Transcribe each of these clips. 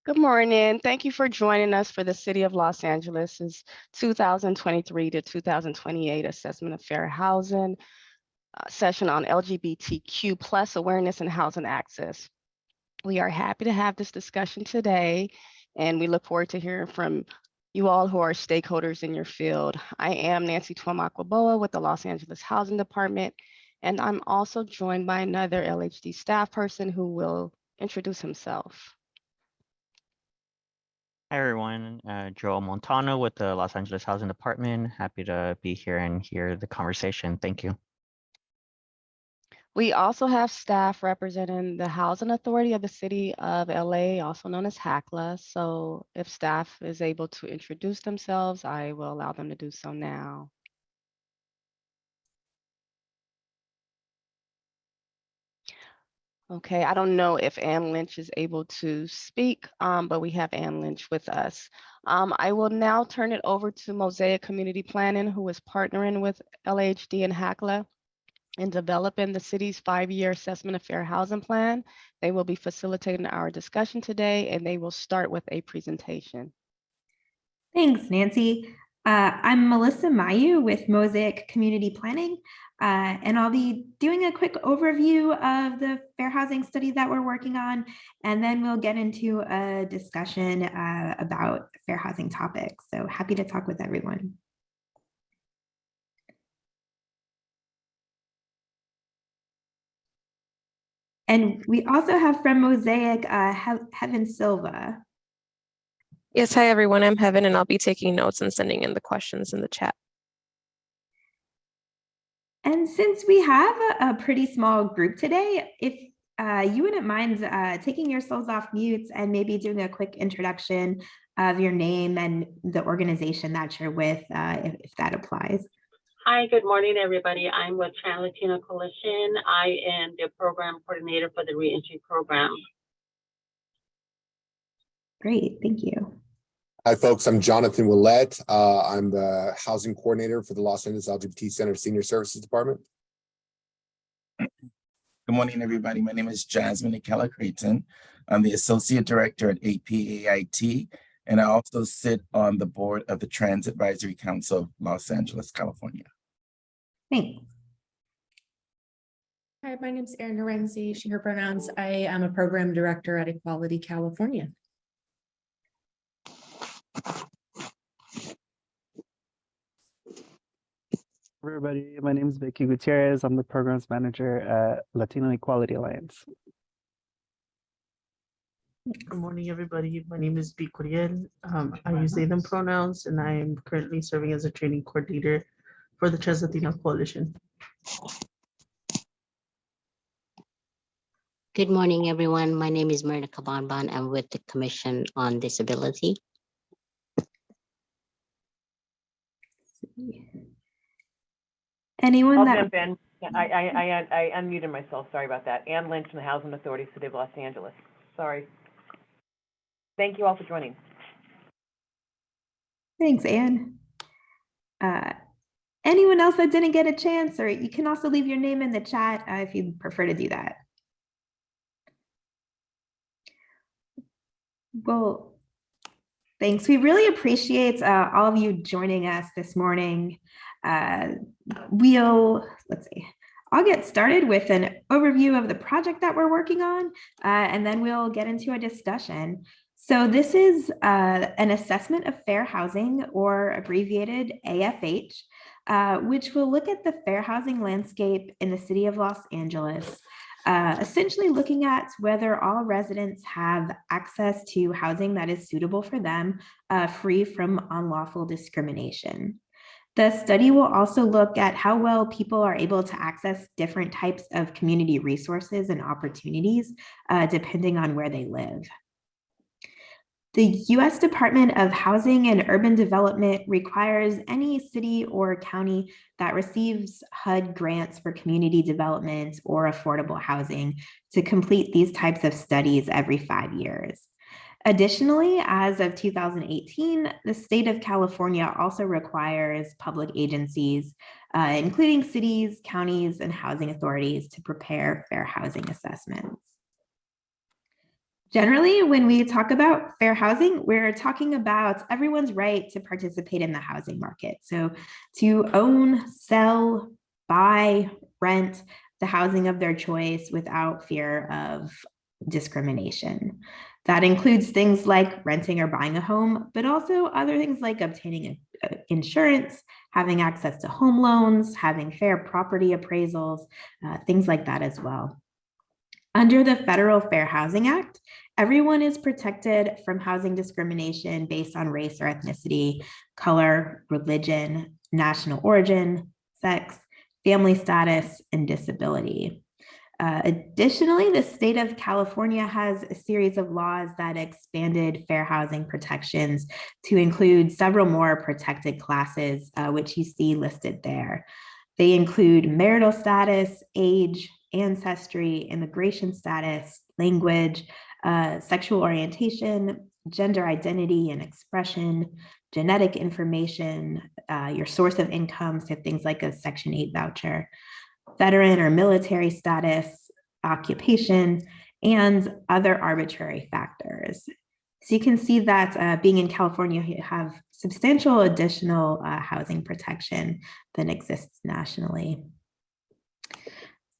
Good morning. Thank you for joining us for the City of Los Angeles's 2023 to 2028 Assessment of Fair Housing session on LGBTQ plus awareness and housing access. We are happy to have this discussion today, and we look forward to hearing from you all who are stakeholders in your field. I am Nancy Tuamaquaboa with the Los Angeles Housing Department, and I'm also joined by another LHD staff person who will introduce himself. Hi everyone, Joel Montano with the Los Angeles Housing Department. Happy to be here and hear the conversation. Thank you. We also have staff representing the Housing Authority of the City of LA, also known as HACLA. So if staff is able to introduce themselves, I will allow them to do so now. Okay, I don't know if Ann Lynch is able to speak, but we have Ann Lynch with us. I will now turn it over to Mosaic Community Planning, who is partnering with LHD and HACLA in developing the city's 5-year assessment of fair housing plan. They will be facilitating our discussion today, and they will start with a presentation. Thanks, Nancy. I'm Melissa Mayu with Mosaic Community Planning, and I'll be doing a quick overview of the fair housing study that we're working on, and then we'll get into a discussion about fair housing topics. So happy to talk with everyone. And we also have from Mosaic, Heaven Silva. Yes, hi everyone, I'm Heaven and I'll be taking notes and sending in the questions in the chat. And since we have a pretty small group today, if you wouldn't mind taking yourselves off mute and maybe doing a quick introduction of your name and the organization that you're with, if that applies. Hi, good morning, everybody. I'm with Trans Latino Coalition. I am the program coordinator for the reentry program. Great, thank you. Hi, folks. I'm Jonathan Willett. I'm the housing coordinator for the Los Angeles LGBT Center Senior Services Department. Good morning, everybody. My name is Jasmine Akella Creighton. I'm the associate director at APAIT, and I also sit on the board of the Trans Advisory Council of Los Angeles, California. Thanks. Hi, my name is Erin Lorenzi, she, her pronouns. I am a program director at Equality California. Everybody, my name is Vicky Gutierrez. I'm the programs manager at Latino Equality Alliance. Good morning, everybody. My name is B. Curiel. I use they, them pronouns, and I am currently serving as a training coordinator for the Trans Latino Coalition. Good morning, everyone. My name is Myrna Cabanban. I'm with the Commission on Disability. Anyone I'll that jump in. I unmuted myself. Sorry about that. Ann Lynch from the Housing Authority, City of Los Angeles. Sorry. Thank you all for joining. Thanks, Ann. Anyone else that didn't get a chance, or you can also leave your name in the chat if you prefer to do that. Well, thanks. We really appreciate all of you joining us this morning. Let's see. I'll get started with an overview of the project that we're working on, and then we'll get into a discussion. So this is an assessment of fair housing, or abbreviated AFH, which will look at the fair housing landscape in the city of Los Angeles, essentially looking at whether all residents have access to housing that is suitable for them, free from unlawful discrimination. The study will also look at how well people are able to access different types of community resources and opportunities, depending on where they live. The U.S. Department of Housing and Urban Development requires any city or county that receives HUD grants for community development or affordable housing to complete these types of studies every 5 years. Additionally, as of 2018, the state of California also requires public agencies, including cities, counties, and housing authorities, to prepare fair housing assessments. Generally, when we talk about fair housing, we're talking about everyone's right to participate in the housing market. So to own, sell, buy, rent the housing of their choice without fear of discrimination. That includes things like renting or buying a home, but also other things like obtaining insurance, having access to home loans, having fair property appraisals, things like that as well. Under the Federal Fair Housing Act, everyone is protected from housing discrimination based on race or ethnicity, color, religion, national origin, sex, family status, and disability. Additionally, the state of California has a series of laws that expanded fair housing protections to include several more protected classes, which you see listed there. They include marital status, age, ancestry, immigration status, language, sexual orientation, gender identity and expression, genetic information, your source of income, so things like a Section 8 voucher, veteran or military status, occupation, and other arbitrary factors. So you can see that being in California, you have substantial additional housing protection than exists nationally.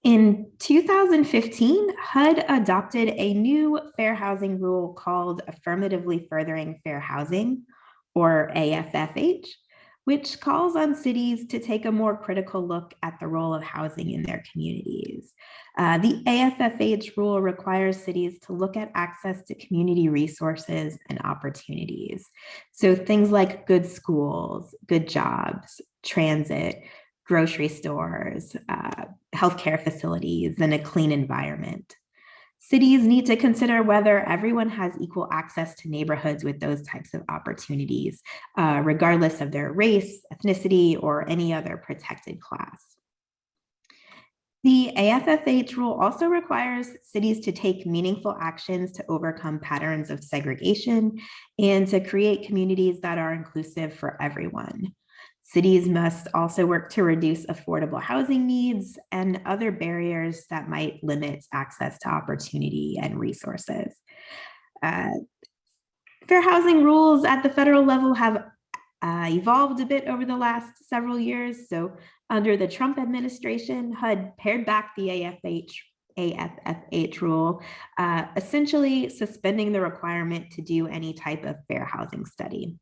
In 2015, HUD adopted a new fair housing rule called Affirmatively Furthering Fair Housing, or AFFH, which calls on cities to take a more critical look at the role of housing in their communities. The AFFH rule requires cities to look at access to community resources and opportunities. So things like good schools, good jobs, transit, grocery stores, healthcare facilities, and a clean environment. Cities need to consider whether everyone has equal access to neighborhoods with those types of opportunities, regardless of their race, ethnicity, or any other protected class. The AFFH rule also requires cities to take meaningful actions to overcome patterns of segregation and to create communities that are inclusive for everyone. Cities must also work to reduce affordable housing needs and other barriers that might limit access to opportunity and resources. Fair housing rules at the federal level have evolved a bit over the last several years. So under the Trump administration, HUD pared back the AFFH rule, essentially suspending the requirement to do any type of fair housing study.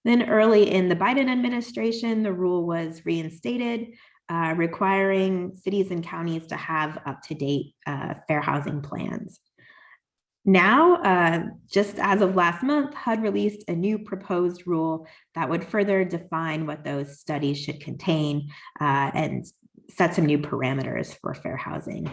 Then early in the Biden administration, the rule was reinstated, requiring cities and counties to have up-to-date fair housing plans. Now, just as of last month, HUD released a new proposed rule that would further define what those studies should contain and set some new parameters for fair housing.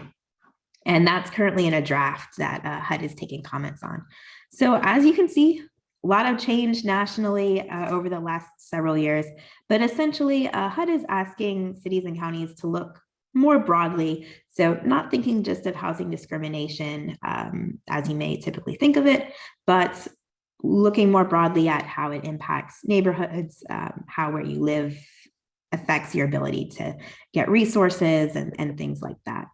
And that's currently in a draft that HUD is taking comments on. So as you can see, a lot of change nationally over the last several years, but essentially HUD is asking cities and counties to look more broadly. So not thinking just of housing discrimination as you may typically think of it, but looking more broadly at how it impacts neighborhoods, how where you live affects your ability to get resources and things like that.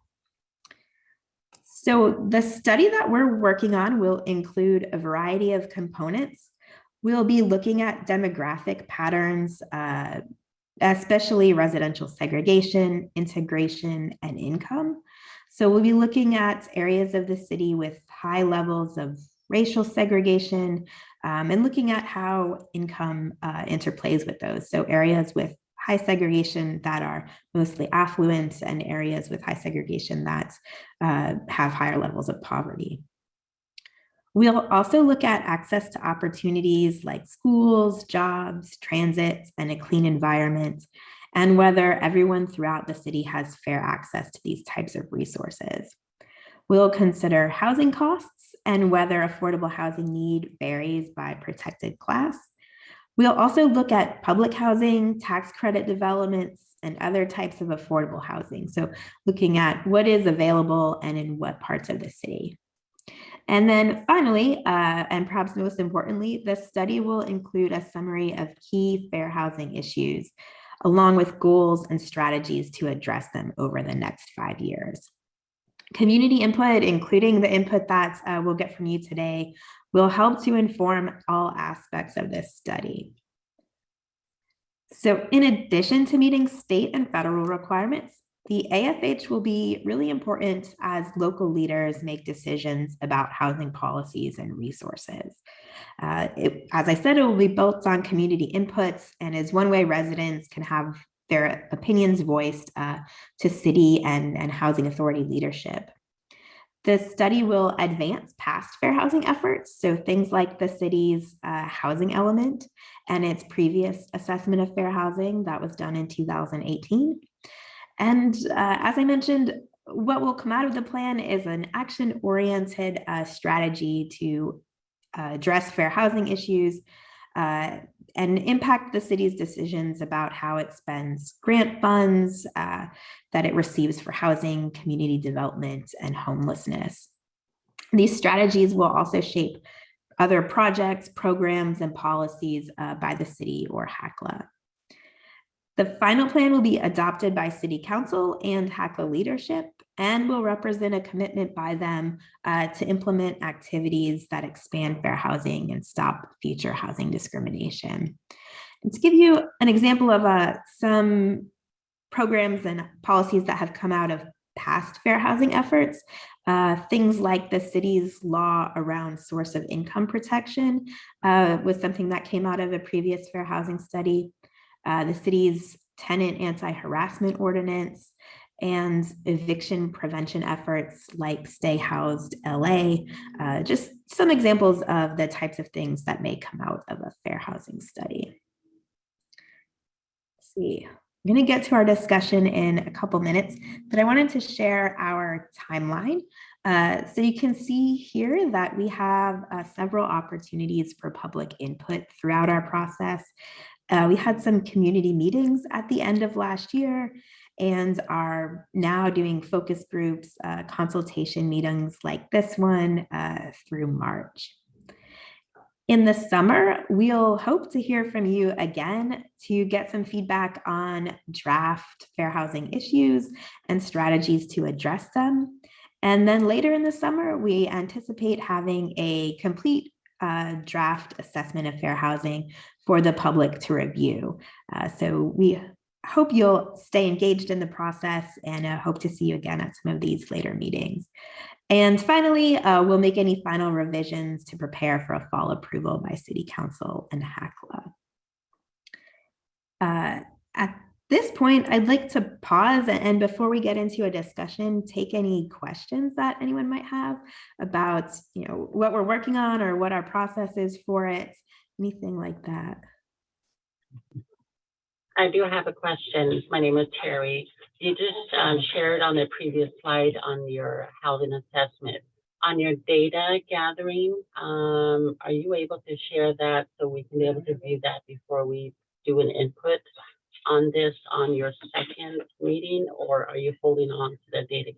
So the study that we're working on will include a variety of components. We'll be looking at demographic patterns, especially residential segregation, integration, and income. So we'll be looking at areas of the city with high levels of racial segregation and looking at how income interplays with those. So areas with high segregation that are mostly affluent and areas with high segregation that have higher levels of poverty. We'll also look at access to opportunities like schools, jobs, transit, and a clean environment, and whether everyone throughout the city has fair access to these types of resources. We'll consider housing costs and whether affordable housing need varies by protected class. We'll also look at public housing, tax credit developments, and other types of affordable housing. So looking at what is available and in what parts of the city. And then finally, and perhaps most importantly, the study will include a summary of key fair housing issues, along with goals and strategies to address them over the next 5 years. Community input, including the input that we'll get from you today, will help to inform all aspects of this study. So in addition to meeting state and federal requirements, the AFH will be really important as local leaders make decisions about housing policies and resources. As I said, it will be built on community inputs and is one way residents can have their opinions voiced to city and housing authority leadership. The study will advance past fair housing efforts, so things like the city's housing element and its previous assessment of fair housing that was done in 2018. And as I mentioned, what will come out of the plan is an action-oriented strategy to address fair housing issues and impact the city's decisions about how it spends grant funds that it receives for housing, community development, and homelessness. These strategies will also shape other projects, programs, and policies by the city or HACLA. The final plan will be adopted by City Council and HACLA leadership and will represent a commitment by them to implement activities that expand fair housing and stop future housing discrimination. And to give you an example of some programs and policies that have come out of past fair housing efforts, things like the city's law around source of income protection was something that came out of a previous fair housing study. The city's tenant anti-harassment ordinance and eviction prevention efforts like Stay Housed LA, just some examples of the types of things that may come out of a fair housing study. Let's see, I'm going to get to our discussion in a couple minutes, but I wanted to share our timeline. So you can see here that we have several opportunities for public input throughout our process. We had some community meetings at the end of last year and are now doing focus groups, consultation meetings like this one through March. In the summer, we'll hope to hear from you again to get some feedback on draft fair housing issues and strategies to address them. And then later in the summer, we anticipate having a complete draft assessment of fair housing for the public to review. So we hope you'll stay engaged in the process and hope to see you again at some of these later meetings. And finally, we'll make any final revisions to prepare for a fall approval by City Council and HACLA. At this point, I'd like to pause and before we get into a discussion, take any questions that anyone might have about what we're working on or what our process is for it, anything like that. I do have a question. My name is Terry. You just shared on the previous slide on your housing assessment. On your data gathering, are you able to share that so we can be able to view that before we do an input on this on your second meeting, or are you holding on to the data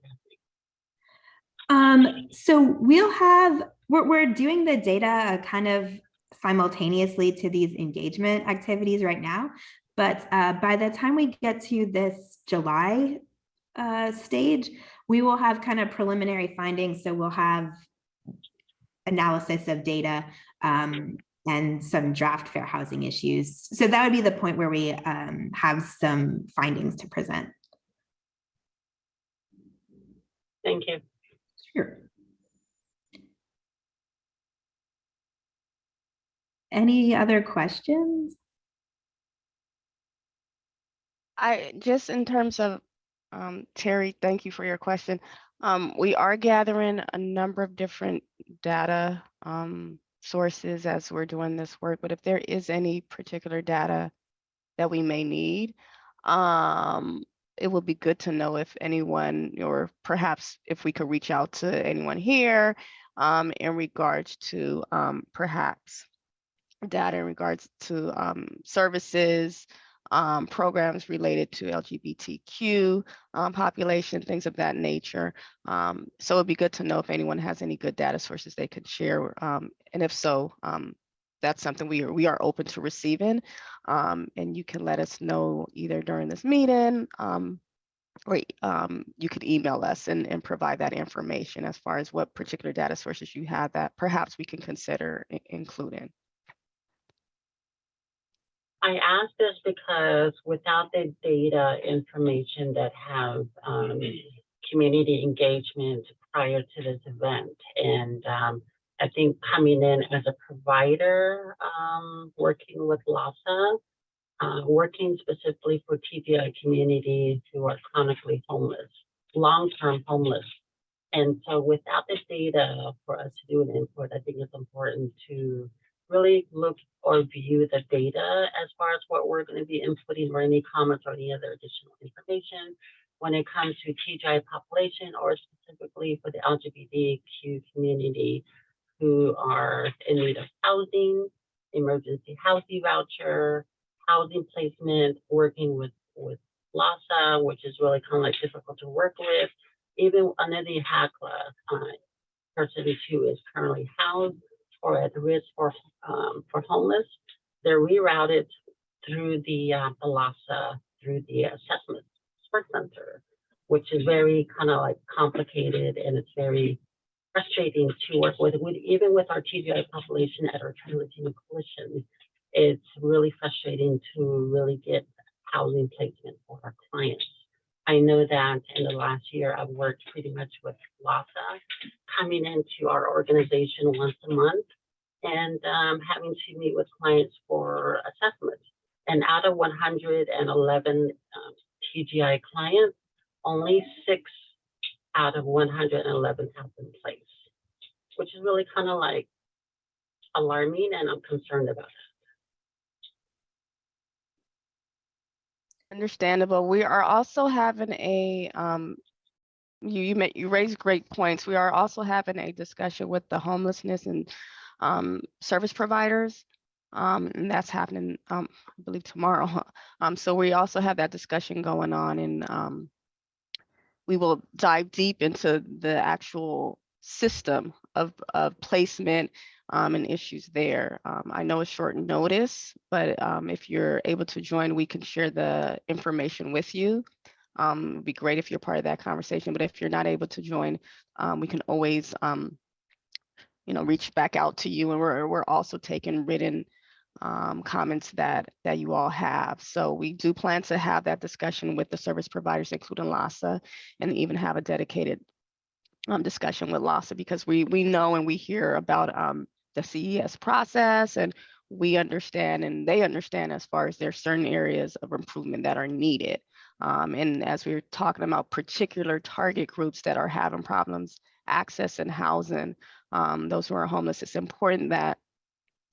gathering? So we're doing the data kind of simultaneously to these engagement activities right now. But by the time we get to this July stage, we will have kind of preliminary findings. So we'll have analysis of data and some draft fair housing issues. So that would be the point where we have some findings to present. Thank you. Sure. Any other questions? Just in terms of, Terry, thank you for your question. We are gathering a number of different data sources as we're doing this work, but if there is any particular data that we may need, it would be good to know if anyone, or perhaps if we could reach out to anyone here in regards to perhaps data in regards to services, programs related to LGBTQ population, things of that nature. So it'd be good to know if anyone has any good data sources they could share. And if so, that's something we are open to receiving. And you can let us know either during this meeting or you could email us and provide that information as far as what particular data sources you have that perhaps we can consider including. I ask this because without the data information that have community engagement prior to this event, and I think coming in as a provider, working with LASA, working specifically for TBI communities who are chronically homeless, long-term homeless. And so without this data for us to do an input, I think it's important to really look or view the data as far as what we're going to be inputting or any comments or any other additional information when it comes to TGI population or specifically for the LGBTQ community who are in need of housing, emergency housing voucher, housing placement, working with LASA, which is really kind of like difficult to work with. Even under the HACLA, person who is currently housed or at risk for homeless, they're rerouted through the LASA, through the assessment support center, which is very kind of like complicated, and it's very frustrating to work with. Even with our TGI population at our Latino Coalition, it's really frustrating to really get housing placement for our clients. I know that in the last year, I've worked pretty much with LASA, coming into our organization once a month and having to meet with clients for assessments. And out of 111 TGI clients, only 6 out of 111 have been placed, which is really kind of like alarming, and I'm concerned about it. Understandable. We are also having a you raised great points. We are also having a discussion with the homelessness and service providers, and that's happening I believe tomorrow. So we also have that discussion going on, and we will dive deep into the actual system of placement and issues there. I know it's short notice, but if you're able to join, we can share the information with you. It'd be great if you're part of that conversation, but if you're not able to join, we can always reach back out to you, and we're also taking written comments that you all have. So we do plan to have that discussion with the service providers, including LASA, and even have a dedicated discussion with LASA, because we know and we hear about the CES process, and we understand and they understand as far as there's certain areas of improvement that are needed. And as we were talking about particular target groups that are having problems accessing housing, those who are homeless, it's important that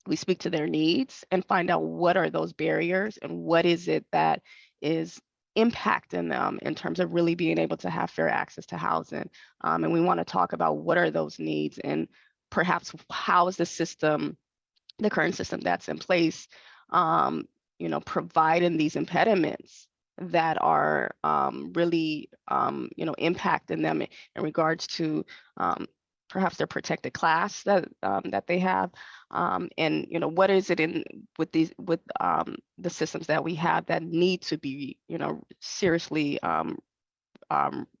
we speak to their needs and find out what are those barriers and what is it that is impacting them in terms of really being able to have fair access to housing. And we want to talk about what are those needs and perhaps how is the current system that's in place, providing these impediments that are really, impacting them in regards to perhaps their protected class that they have, and what is it with the systems that we have that need to be seriously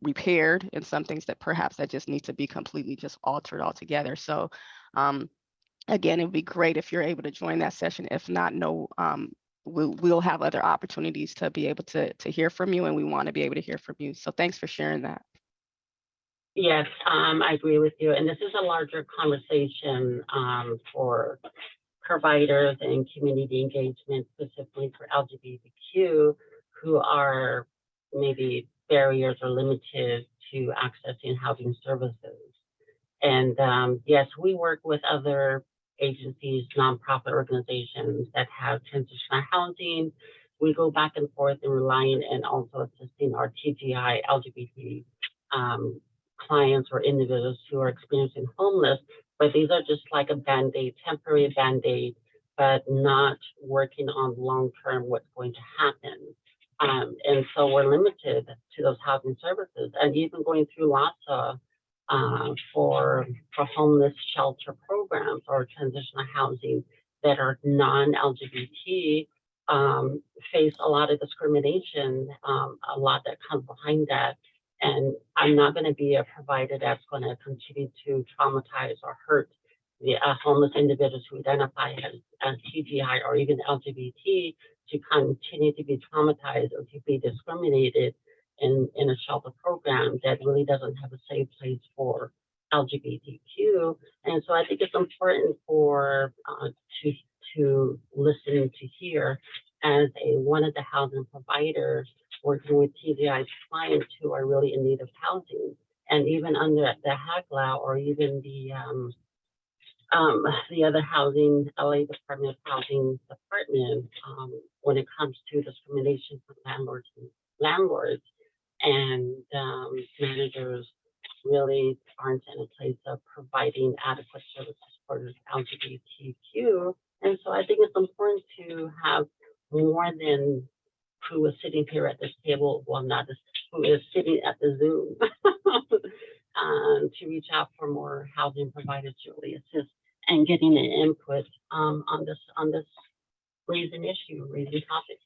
repaired, and some things that perhaps that just need to be completely just altered altogether. So again, it'd be great if you're able to join that session. If not, we'll have other opportunities to be able to hear from you, and we want to be able to hear from you. So thanks for sharing that. Yes, I agree with you. And this is a larger conversation for providers and community engagement, specifically for LGBTQ, who are maybe barriers or limited to accessing housing services. And yes, we work with other agencies, nonprofit organizations that have transitional housing. We go back and forth and relying and also assisting our TGI LGBT clients or individuals who are experiencing homeless, but these are just like a Band-Aid, temporary Band-Aid, but not working on long-term what's going to happen. And so we're limited to those housing services, and even going through LASA for homeless shelter programs or transitional housing that are non-LGBT, face a lot of discrimination, a lot that comes behind that. And I'm not going to be a provider that's going to continue to traumatize or hurt the homeless individuals who identify as TGI or even LGBT to continue to be traumatized or to be discriminated in a shelter program that really doesn't have a safe place for LGBTQ. And so I think it's important for to listen and to hear as one of the housing providers working with TGI clients who are really in need of housing. And even under the HAGLA or even the other housing, LA Department of Housing Department, when it comes to discrimination from landlords and managers really aren't in a place of providing adequate services for LGBTQ. And so I think it's important to have more than who is sitting here at this table, well, not this, who is sitting at the Zoom, to reach out for more housing providers to really assist and getting an input on this raising topic.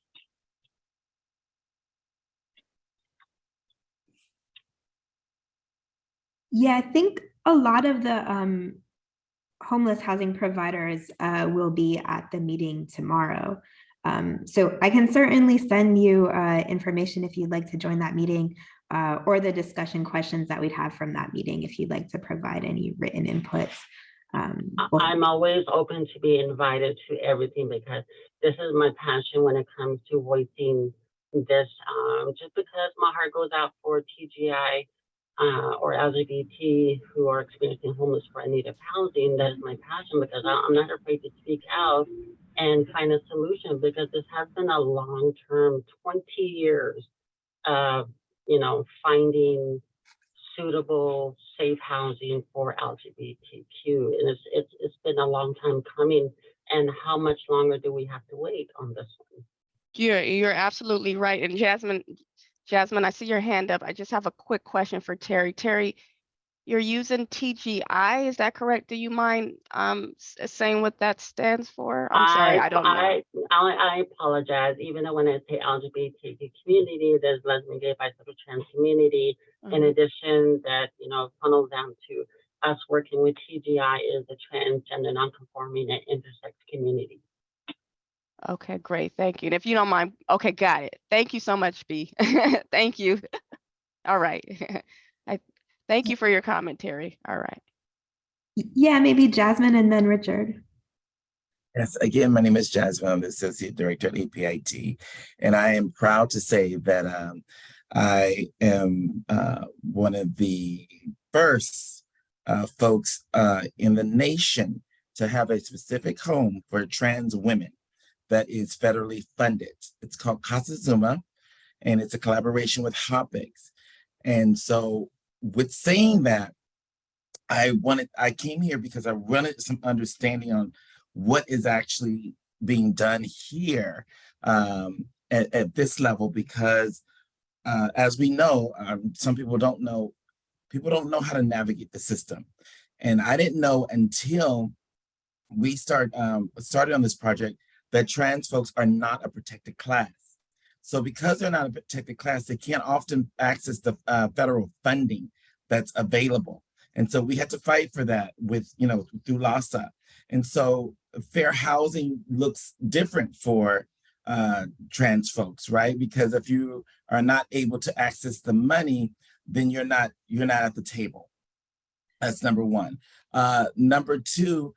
Yeah, I think a lot of the homeless housing providers will be at the meeting tomorrow. So I can certainly send you information if you'd like to join that meeting, or the discussion questions that we'd have from that meeting if you'd like to provide any written inputs. I'm always open to be invited to everything because this is my passion when it comes to voicing this. Just because my heart goes out for TGI or LGBT who are experiencing homeless for need of housing, that is my passion because I'm not afraid to speak out and find a solution because this has been a long-term 20 years of, finding suitable, safe housing for LGBTQ. And it's been a long time coming. And how much longer do we have to wait on this one? You're absolutely right. And Jasmine, I see your hand up. I just have a quick question for Terry. Terry, you're using TGI, is that correct? Do you mind saying what that stands for? I'm sorry, I don't know. I apologize. Even though when I say LGBTQ community, there's lesbian, gay, bisexual, trans community. In addition, that funnels down to us working with TGI is the transgender, nonconforming, and intersex community. Okay, great. Thank you. And if you don't mind, okay, got it. Thank you so much, B. Thank you. All right. Thank you for your commentary. All right. Yeah, maybe Jasmine and then Richard. Yes, again, my name is Jasmine. I'm the Associate Director at APIT, and I am proud to say that I am one of the first folks in the nation to have a specific home for trans women that is federally funded. It's called Casa Zuma, and it's a collaboration with Hopics. And so with saying that, I came here because I wanted some understanding on what is actually being done here at this level, because as we know, some people don't know how to navigate the system. And I didn't know until we started on this project that trans folks are not a protected class. So because they're not a protected class, they can't often access the federal funding that's available. And so we had to fight for that with, through LASA. And so fair housing looks different for trans folks, right? Because if you are not able to access the money, then you're not at the table. That's number one. Number two,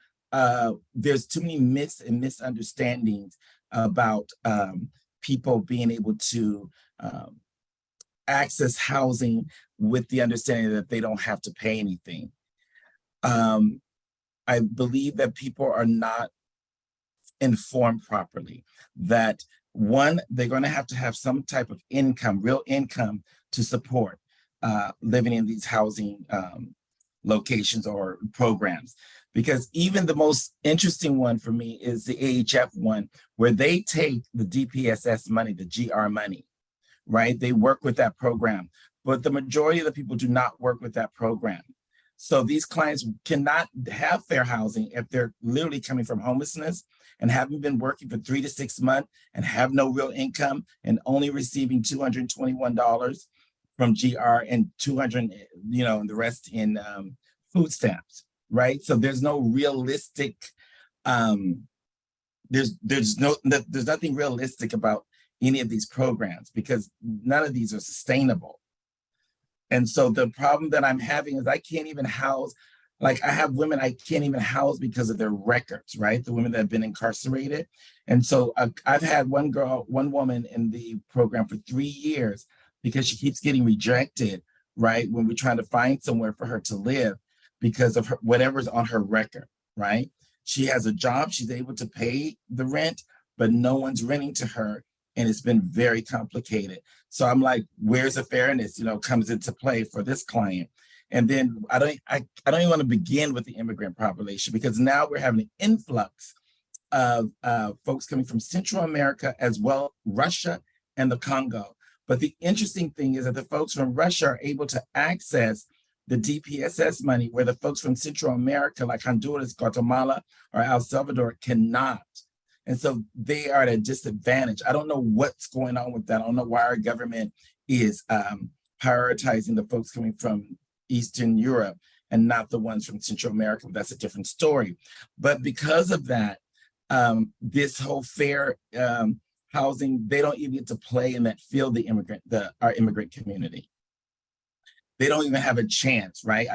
there's too many myths and misunderstandings about people being able to access housing with the understanding that they don't have to pay anything. I believe that people are not informed properly, that one, they're going to have some type of income, real income to support living in these housing locations or programs. Because even the most interesting one for me is the AHF one, where they take the DPSS money, the GR money, right? They work with that program, but the majority of the people do not work with that program. So these clients cannot have fair housing if they're literally coming from homelessness and haven't been working for 3 to 6 months and have no real income and only receiving $221 from GR and 200, and the rest in food stamps, right? So there's no realistic, there's nothing realistic about any of these programs because none of these are sustainable. And so the problem that I'm having is I can't even house, like I have women I can't even house because of their records, right? The women that have been incarcerated. And so I've had one woman in the program for 3 years because she keeps getting rejected, right? When we're trying to find somewhere for her to live because of her, whatever's on her record, right? She has a job, she's able to pay the rent, but no one's renting to her. And it's been very complicated. So I'm like, where's the fairness, comes into play for this client? And then I don't even want to begin with the immigrant population because now we're having an influx of folks coming from Central America as well, Russia and the Congo. But the interesting thing is that the folks from Russia are able to access the DPSS money where the folks from Central America like Honduras, Guatemala, or El Salvador cannot. And so they are at a disadvantage. I don't know what's going on with that. I don't know why our government is prioritizing the folks coming from Eastern Europe and not the ones from Central America. That's a different story. But because of that, this whole fair housing, they don't even get to play in that field, our immigrant community. They don't even have a chance, right?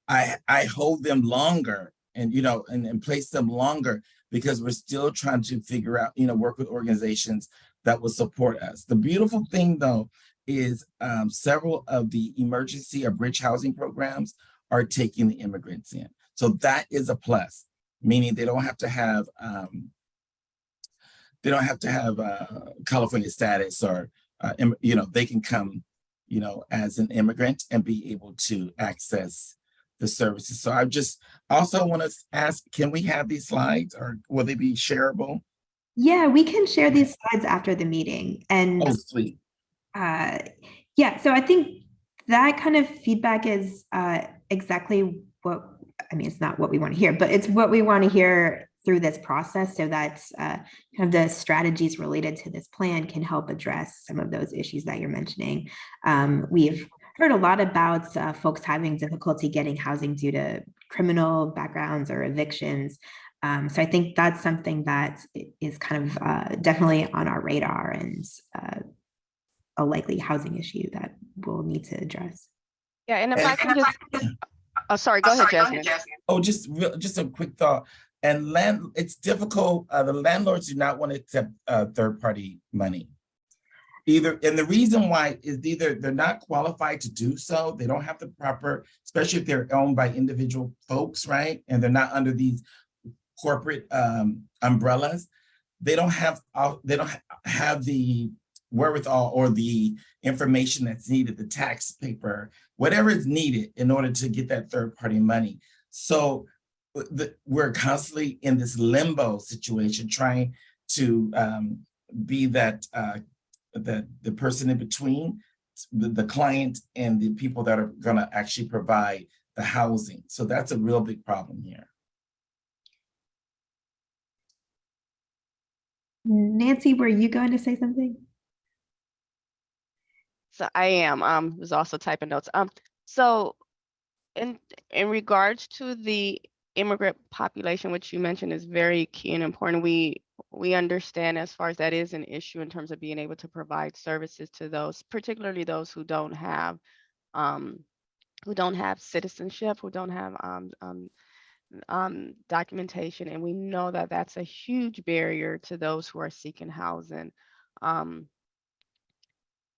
I hold them longer and, and place them longer because we're still trying to figure out, work with organizations that will support us. The beautiful thing though, is several of the emergency or bridge housing programs are taking the immigrants in. So that is a plus, meaning they don't have to have California status or, they can come, as an immigrant and be able to access the services. So I just also want to ask, can we have these slides or will they be shareable? Yeah, we can share these slides after the meeting. And oh, sweet. Yeah, so I think that kind of feedback is exactly it's not what we want to hear, but it's what we want to hear through this process so that kind of the strategies related to this plan can help address some of those issues that you're mentioning. We've heard a lot about folks having difficulty getting housing due to criminal backgrounds or evictions. So I think that's something that is kind of definitely on our radar and a likely housing issue that we'll need to address. Yeah, and if I can just, sorry, go ahead, Jasmine. Oh, just a quick thought. And it's difficult. The landlords do not want to accept third-party money. And the reason why is either they're not qualified to do so, they don't have the proper, especially if they're owned by individual folks, right? And they're not under these corporate umbrellas. They don't have the wherewithal or the information that's needed, the tax paper, whatever is needed in order to get that third-party money. So we're constantly in this limbo situation, trying to be that the person in between the client and the people that are going to actually provide the housing. So that's a real big problem here. Nancy, were you going to say something? So I am. Was also typing notes. So in regards to the immigrant population, which you mentioned is very key and important, we understand as far as that is an issue in terms of being able to provide services to those, particularly those who don't have citizenship, who don't have documentation, and we know that that's a huge barrier to those who are seeking housing.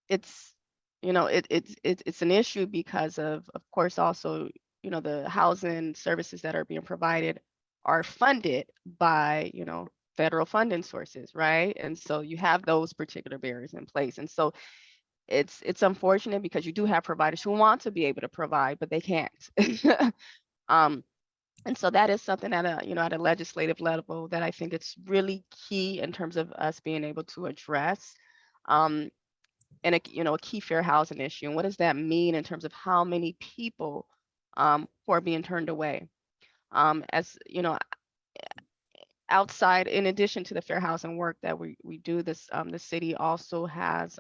It's it's an issue because of course also the housing services that are being provided are funded by federal funding sources, right? And so you have those particular barriers in place, and so it's unfortunate because you do have providers who want to be able to provide, but they can't. And so that is something at a legislative level that I think it's really key in terms of us being able to address. And a key fair housing issue. And what does that mean in terms of how many people who are being turned away. As you know, outside, in addition to the fair housing work that we do, this the city also has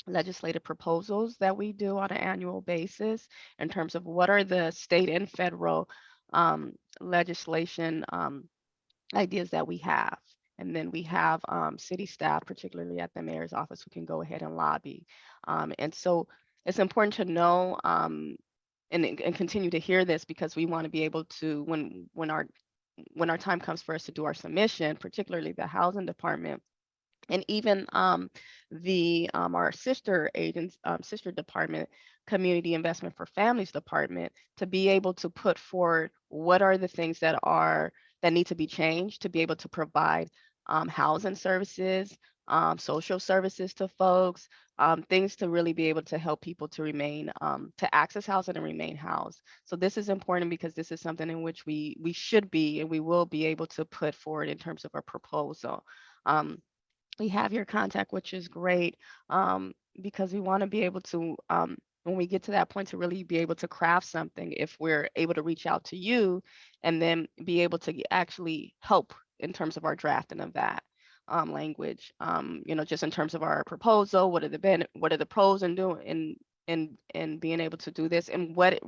legislative proposals that we do on an annual basis in terms of what are the state and federal legislation ideas that we have. And then we have city staff, particularly at the mayor's office, who can go ahead and lobby. And so it's important to know and continue to hear this, because we want to be able to, when our time comes for us to do our submission, particularly the housing department, and even our sister agents, sister department, community investment for families department, to be able to put forward what are the things that need to be changed to be able to provide housing services, social services to folks, things to really be able to help people to remain, to access housing and remain housed. So this is important because this is something in which we should be and we will be able to put forward in terms of a proposal. We have your contact, which is great, because we want to be able to, when we get to that point, to really be able to craft something, if we're able to reach out to you and then be able to actually help in terms of our drafting of that language, just in terms of our proposal, what are the pros in doing and being able to do this, and what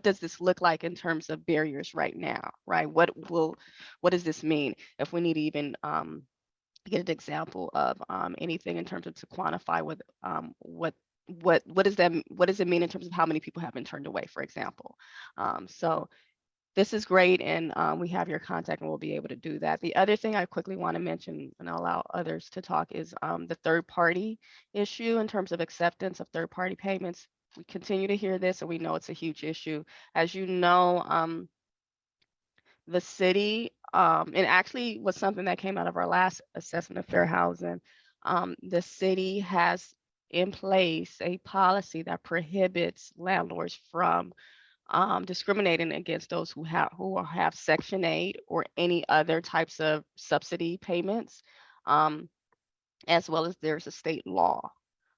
does this look like in terms of barriers right now, right? What does this mean if we need to even get an example of anything in terms of to quantify what does it mean in terms of how many people have been turned away, for example. So this is great, and we have your contact and we'll be able to do that. The other thing I quickly want to mention, and I'll allow others to talk, is the third party issue in terms of acceptance of third party payments. We continue to hear this and we know it's a huge issue. As you know, the city, and actually was something that came out of our last assessment of fair housing, the city has in place a policy that prohibits landlords from discriminating against those who have Section 8 or any other types of subsidy payments, as well as there's a state law.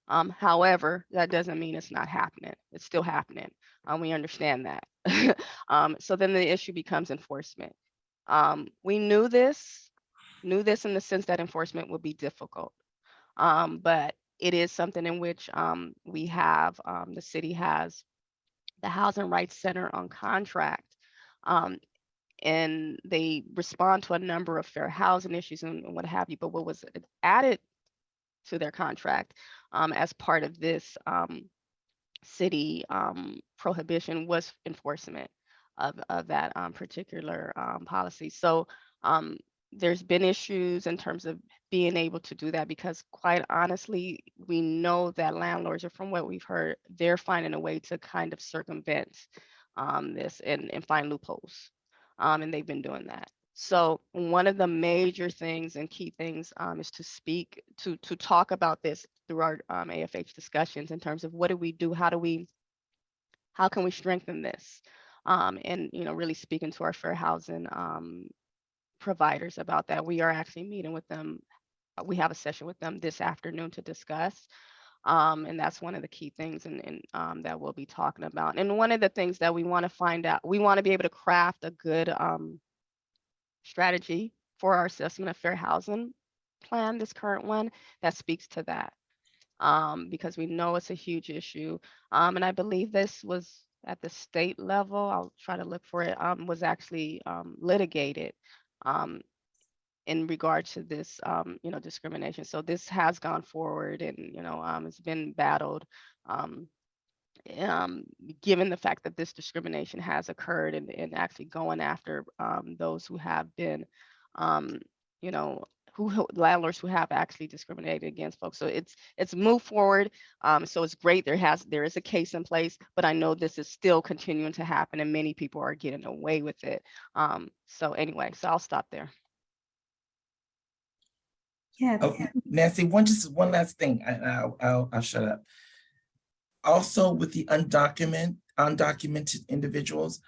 However, that doesn't mean it's not happening. It's still happening. We understand that. So then the issue becomes enforcement. We knew this in the sense that enforcement would be difficult, but it is something in which we have, the city has the Housing Rights Center on contract, and they respond to a number of fair housing issues and what have you. But what was added to their contract as part of this city prohibition was enforcement of that particular policy. So there's been issues in terms of being able to do that, because quite honestly, we know that landlords, or from what we've heard, they're finding a way to kind of circumvent this and find loopholes. And they've been doing that. So one of the major things and key things is to talk about this through our AFH discussions in terms of what do we do, how can we strengthen this, and really speaking to our fair housing providers about that. We are actually meeting with them. We have a session with them this afternoon to discuss. And that's one of the key things and that we'll be talking about. And one of the things that we want to find out, we want to be able to craft a good strategy for our assessment of fair housing plan, this current one, that speaks to that, because we know it's a huge issue. And I believe this was at the state level, I'll try to look for it, was actually litigated in regard to this, discrimination. So this has gone forward and, it's been battled, given the fact that this discrimination has occurred and actually going after those who have been, landlords who have actually discriminated against folks. So it's moved forward. So it's great. There is a case in place, but I know this is still continuing to happen and many people are getting away with it. So anyway, so I'll stop there. Yeah. Oh, Nancy, one last thing. I'll shut up. Also, with the undocumented individuals,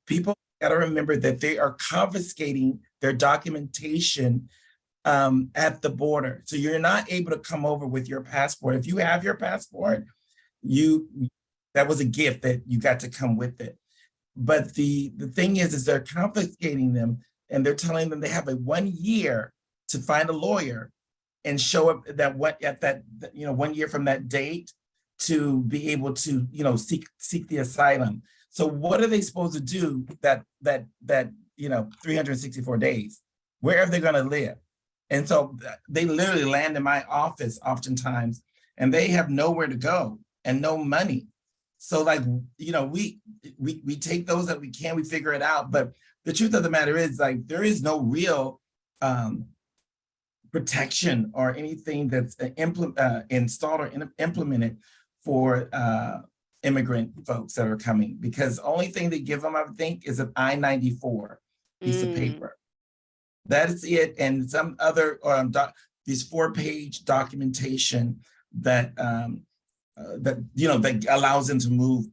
people got to remember that they are confiscating their documentation at the border. So you're not able to come over with your passport. If you have your passport, that was a gift that you got to come with it. But the thing is they're confiscating them and they're telling them they have a 1 year to find a lawyer and show up that 1 year from that date to be able to, seek the asylum. So what are they supposed to do that 364 days? Where are they going to live? And so they literally land in my office oftentimes, and they have nowhere to go and no money. So we take those that we can, we figure it out. But the truth of the matter is there is no real protection or anything that's installed or implemented for immigrant folks that are coming, because the only thing they give them, I would think, is an I-94 piece of paper. That is it, and some other these 4-page documentation that that allows them to move,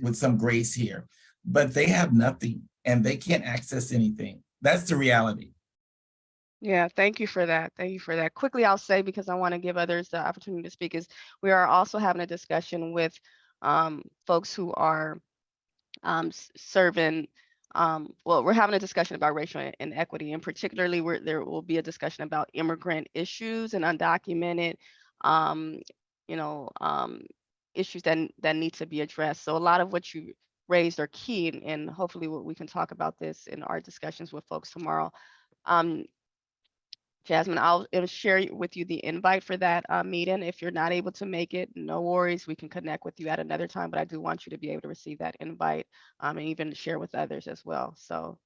with some grace here. But they have nothing, and they can't access anything. That's the reality. Yeah, thank you for that. Thank you for that. Quickly, I'll say, because I want to give others the opportunity to speak, is we are also having a discussion with folks who are serving. Well, we're having a discussion about racial inequity, and particularly there will be a discussion about immigrant issues and undocumented, issues that need to be addressed. So a lot of what you raised are key, and hopefully we can talk about this in our discussions with folks tomorrow. Jasmine, I'll share with you the invite for that meeting. If you're not able to make it, no worries. We can connect with you at another time, but I do want you to be able to receive that invite and even share with others as well. So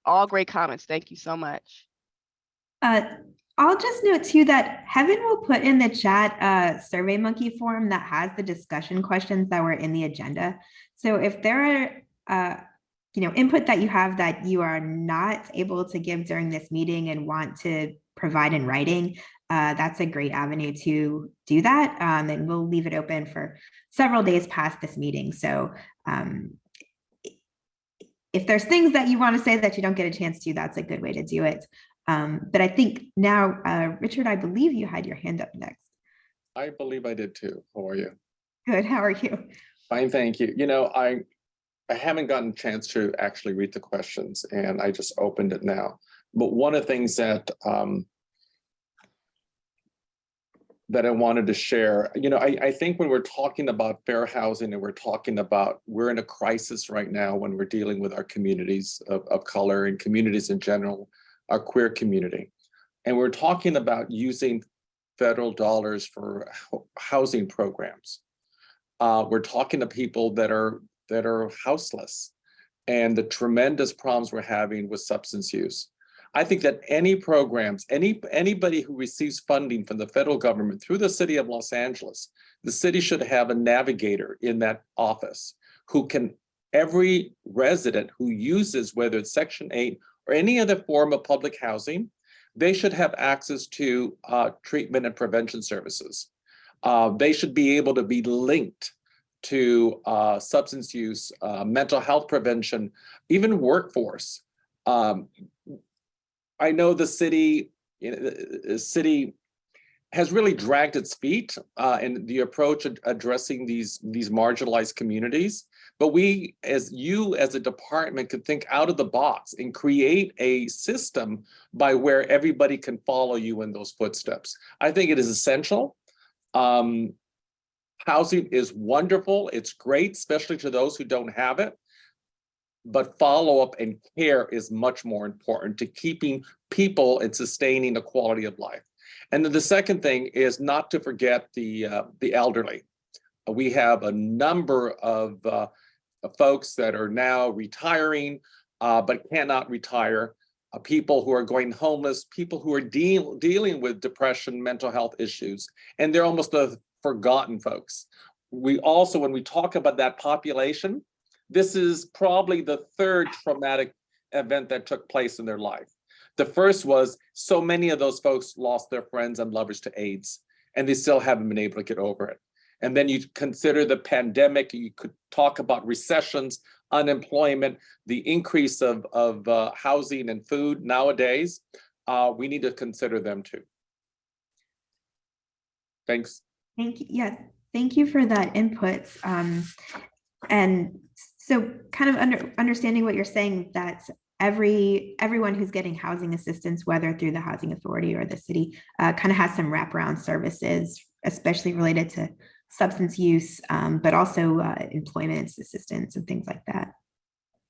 all great comments. Thank you so much. I'll just note too that Heaven will put in the chat a SurveyMonkey form that has the discussion questions that were in the agenda. So if there are input that you have that you are not able to give during this meeting and want to provide in writing, that's a great avenue to do that. And we'll leave it open for several days past this meeting. So if there's things that you want to say that you don't get a chance to, that's a good way to do it. But I think now, Richard, I believe you had your hand up next. I believe I did too. How are you? Good. How are you? Fine, thank you. I haven't gotten a chance to actually read the questions, and I just opened it now. But one of the things that that I wanted to share, I think when we're talking about fair housing and we're in a crisis right now when we're dealing with our communities of color and communities in general, our queer community. And we're talking about using federal dollars for housing programs. We're talking to people that are houseless and the tremendous problems we're having with substance use. I think that any programs, anybody who receives funding from the federal government through the city of Los Angeles, the city should have a navigator in that office who can, every resident who uses, whether it's Section 8 or any other form of public housing, they should have access to treatment and prevention services. They should be able to be linked to substance use, mental health prevention, even workforce. I know the city has really dragged its feet in the approach of addressing these marginalized communities. But we, as a department, could think out of the box and create a system by where everybody can follow you in those footsteps. I think it is essential. Housing is wonderful. It's great, especially to those who don't have it. But follow-up and care is much more important to keeping people and sustaining the quality of life. And then the second thing is not to forget the elderly. We have a number of folks that are now retiring, but cannot retire. People who are going homeless, people who are dealing with depression, mental health issues, and they're almost the forgotten folks. We also, when we talk about that population, this is probably the third traumatic event that took place in their life. The first was so many of those folks lost their friends and lovers to AIDS, and they still haven't been able to get over it. And then you consider the pandemic, you could talk about recessions, unemployment, the increase of housing and food nowadays. We need to consider them too. Thanks. Thank you. Yeah, thank you for that input. And So kind of understanding what you're saying, that everyone who's getting housing assistance, whether through the housing authority or the city, kind of has some wraparound services, especially related to substance use, but also employment assistance and things like that.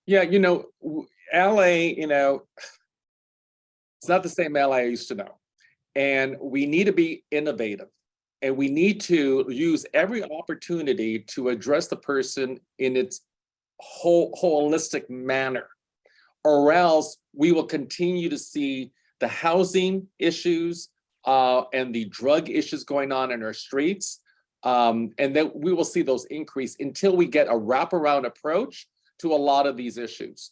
Yeah, LA, it's not the same LA I used to know. And we need to be innovative. And we need to use every opportunity to address the person in its holistic manner, or else we will continue to see the housing issues and the drug issues going on in our streets. And then we will see those increase until we get a wraparound approach to a lot of these issues.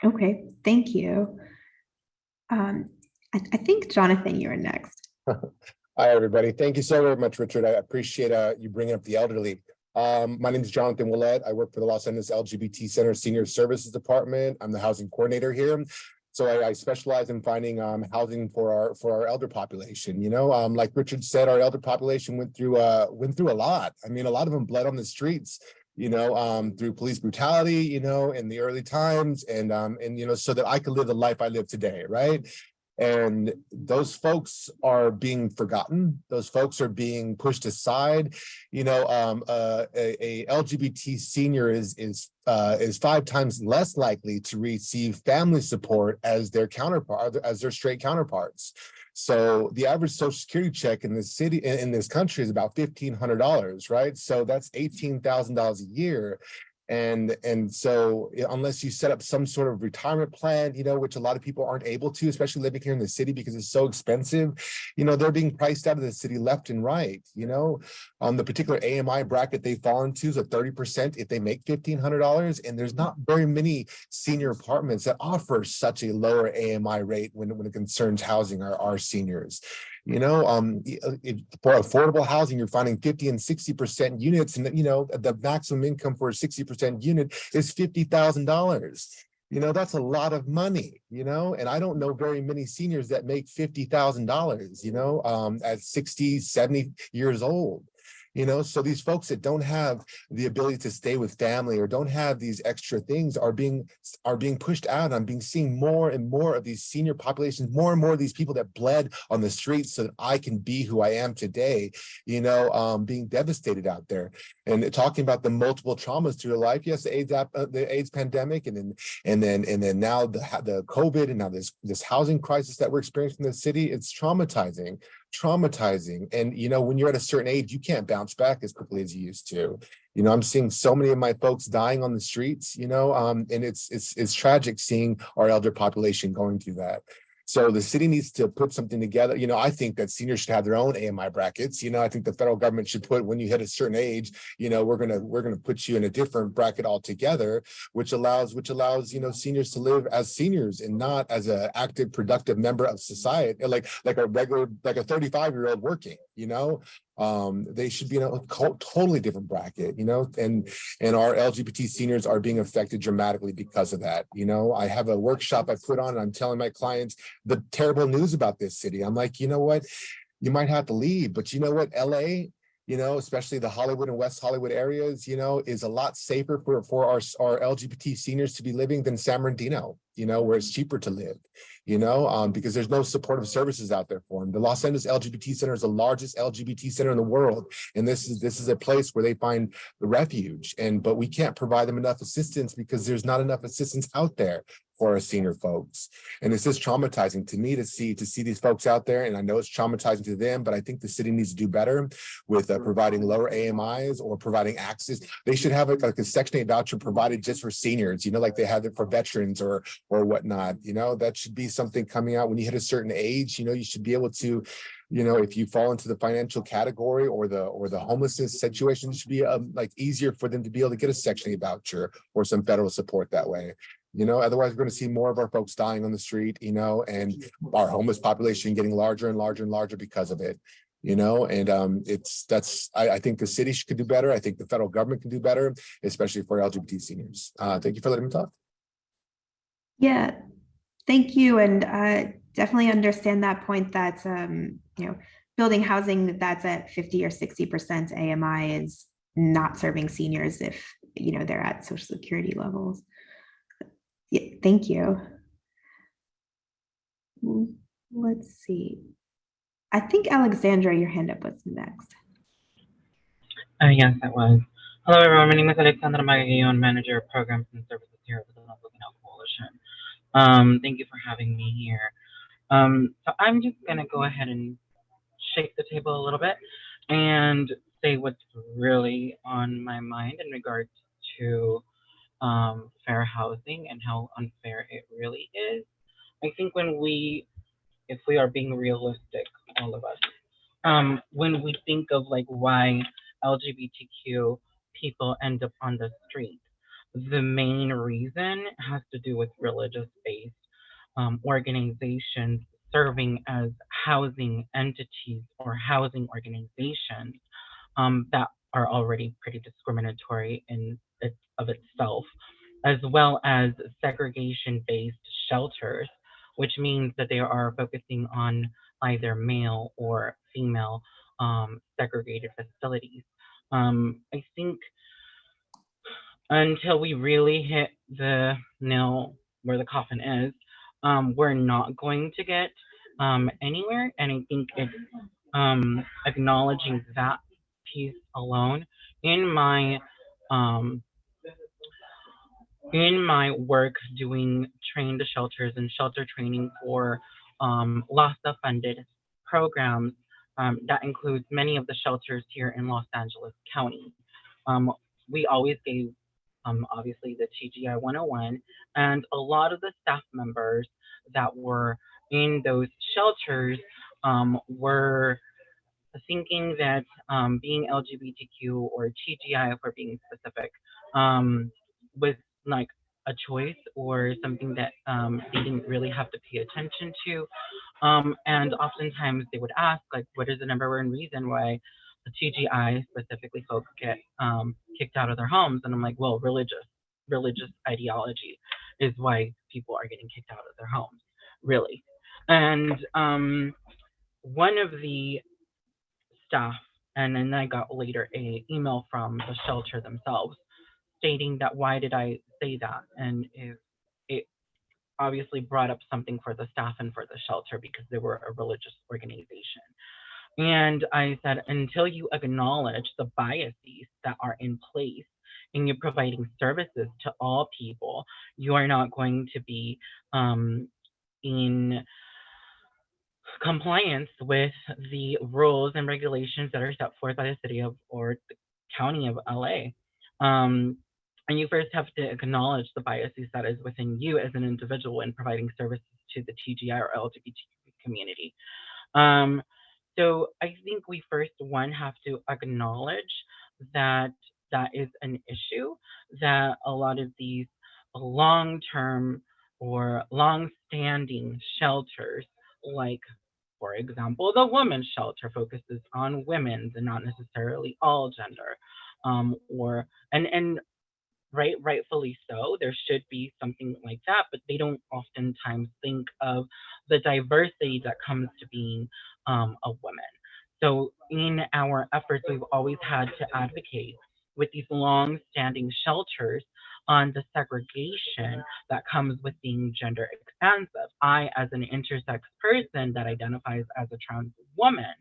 Okay, thank you. I think, Jonathan, you're next. Hi, everybody. Thank you so very much, Richard. I appreciate you bringing up the elderly. My name is Jonathan Willett. I work for the Los Angeles LGBT Center Senior Services Department. I'm the housing coordinator here. So I specialize in finding housing for our elder population. Like Richard said, our elder population went through a lot. I mean, a lot of them bled on the streets, through police brutality, in the early times, and so that I could live the life I live today, right? And those folks are being forgotten. Those folks are being pushed aside. A LGBT senior is 5 times less likely to receive family support as their counterpart, as their straight counterparts. So the average Social Security check in this city, in this country, is about $1,500, right? So that's $18,000 a year. And so unless you set up some sort of retirement plan, which a lot of people aren't able to, especially living here in the city because it's so expensive, they're being priced out of the city left and right. The particular AMI bracket they fall into is a 30% if they make $1,500, and there's not very many senior apartments that offer such a lower AMI rate when it concerns housing our seniors. For affordable housing, you're finding 50 and 60% units, and the maximum income for a 60% unit is $50,000. That's a lot of money, and I don't know very many seniors that make $50,000, at 60, 70 years old. So these folks that don't have the ability to stay with family or don't have these extra things are being pushed out. I'm seeing more and more of these senior populations, more and more of these people that bled on the streets so that I can be who I am today, being devastated out there. And talking about the multiple traumas through your life, yes, the AIDS pandemic, and then now the COVID, and now this housing crisis that we're experiencing in the city, it's traumatizing. And when you're at a certain age, you can't bounce back as quickly as you used to. I'm seeing so many of my folks dying on the streets, and it's tragic seeing our elder population going through that. So the city needs to put something together. I think that seniors should have their own AMI brackets. I think the federal government should put, when you hit a certain age, we're gonna put you in a different bracket altogether, which allows seniors to live as seniors and not as an active, productive member of society, like a 35-year-old working. They should be in a totally different bracket, and our LGBT seniors are being affected dramatically because of that. I have a workshop I put on, and I'm telling my clients the terrible news about this city. I'm like, what, you might have to leave, but LA, especially the Hollywood and West Hollywood areas, is a lot safer for our LGBT seniors to be living than San Bernardino, where it's cheaper to live, because there's no supportive services out there for them. The Los Angeles LGBT Center is the largest LGBT center in the world. And this is a place where they find the refuge. But we can't provide them enough assistance because there's not enough assistance out there for our senior folks. And it's just traumatizing to me to see these folks out there. And I know it's traumatizing to them, but I think the city needs to do better with providing lower AMIs or providing access. They should have like a Section 8 voucher provided just for seniors, like they have it for veterans or whatnot. That should be something coming out when you hit a certain age. You should be able to, if you fall into the financial category or the homelessness situation, it should be easier for them to be able to get a Section 8 voucher or some federal support that way. Otherwise we're going to see more of our folks dying on the street, and our homeless population getting larger and larger and larger because of it. I think the city could do better. I think the federal government can do better, especially for LGBT seniors. Thank you for letting me talk. Yeah, thank you. And definitely understand that point that, building housing that's at 50 or 60% AMI is not serving seniors if they're at Social Security levels. Yeah, thank you. Let's see. I think Alexandra, your hand up was next. Yes, it was. Hello, everyone. My name is Alexandra Magayon, Manager of Programs and Services here at the Looking Out Coalition. Thank you for having me here. So I'm just going to go ahead and shake the table a little bit and say what's really on my mind in regards to fair housing and how unfair it really is. I think if we are being realistic, all of us, when we think of like why LGBTQ people end up on the street, the main reason has to do with religious-based organizations serving as housing entities or housing organizations that are already pretty discriminatory of itself, as well as segregation-based shelters, which means that they are focusing on either male or female segregated facilities. I think until we really hit the nail where the coffin is, we're not going to get anywhere. And I think it's acknowledging that piece alone in my work doing trained shelters and shelter training for LASA funded programs that includes many of the shelters here in Los Angeles County. We always gave obviously the TGI 101, and a lot of the staff members that were in those shelters were thinking that being LGBTQ or TGI, if we're being specific, was like a choice or something that they didn't really have to pay attention to. And oftentimes they would ask, like, what is the number one reason why the TGI specifically folks get kicked out of their homes? And I'm like, well, religious ideology is why people are getting kicked out of their homes, really. And one of the staff, and then I got later a email from the shelter themselves stating that why did I say that, and if it obviously brought up something for the staff and for the shelter because they were a religious organization. And I said, until you acknowledge the biases that are in place and you're providing services to all people, you are not going to be in compliance with the rules and regulations that are set forth by the city of or the county of LA. And you first have to acknowledge the biases that is within you as an individual in providing services to the TGI or LGBTQ community. So I think we first have to acknowledge that that is an issue, that a lot of these long-term or long-standing shelters, like for example, the women's shelter focuses on women's and not necessarily all gender, and rightfully so. There should be something like that, but they don't oftentimes think of the diversity that comes to being a woman. So in our efforts, we've always had to advocate with these long-standing shelters on the segregation that comes with being gender expansive. I, as an intersex person that identifies as a trans woman,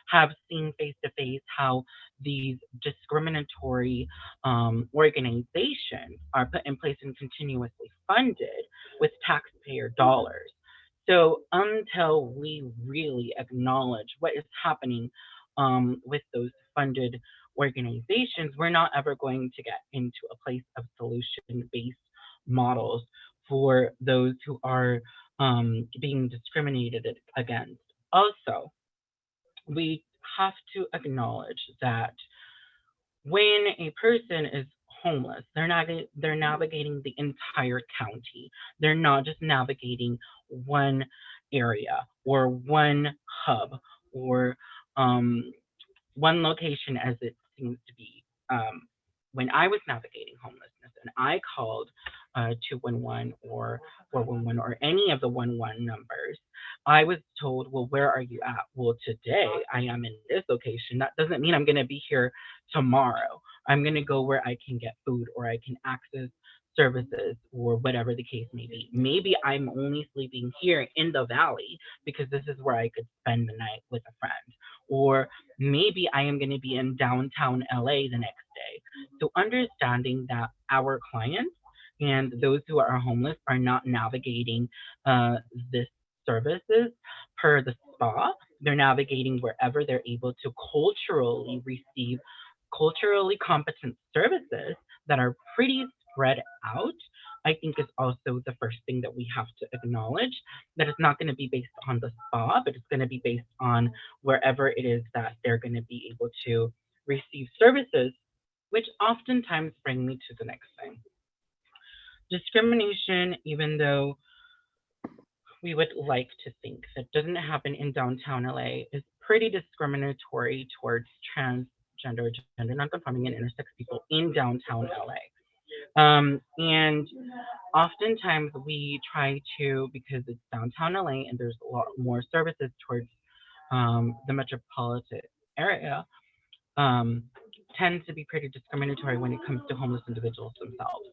have seen face to face how these discriminatory organizations are put in place and continuously funded with taxpayer dollars. So until we really acknowledge what is happening with those funded organizations, we're not ever going to get into a place of solution-based models for those who are being discriminated against. Also, we have to acknowledge that when a person is homeless, they're navigating the entire county. They're not just navigating one area or one hub or one location as it seems to be. When I was navigating homelessness and I called 211 or 411 or any of the 111 numbers, I was told, well, where are you at? Well, today I am in this location. That doesn't mean I'm going to be here tomorrow. I'm going to go where I can get food or I can access services or whatever the case may be. Maybe I'm only sleeping here in the valley because this is where I could spend the night with a friend. Or maybe I am going to be in downtown LA the next day. So understanding that our clients and those who are homeless are not navigating this services per the spa. They're navigating wherever they're able to culturally receive culturally competent services that are pretty spread out. I think is also the first thing that we have to acknowledge, that it's not going to be based on the spa, but it's going to be based on wherever it is that they're going to be able to receive services, which oftentimes bring me to the next thing. Discrimination, even though we would like to think that doesn't happen in downtown LA, is pretty discriminatory towards transgender, gender nonconforming, and intersex people in downtown LA. And oftentimes we try to, because it's downtown LA and there's a lot more services towards the metropolitan area, tends to be pretty discriminatory when it comes to homeless individuals themselves.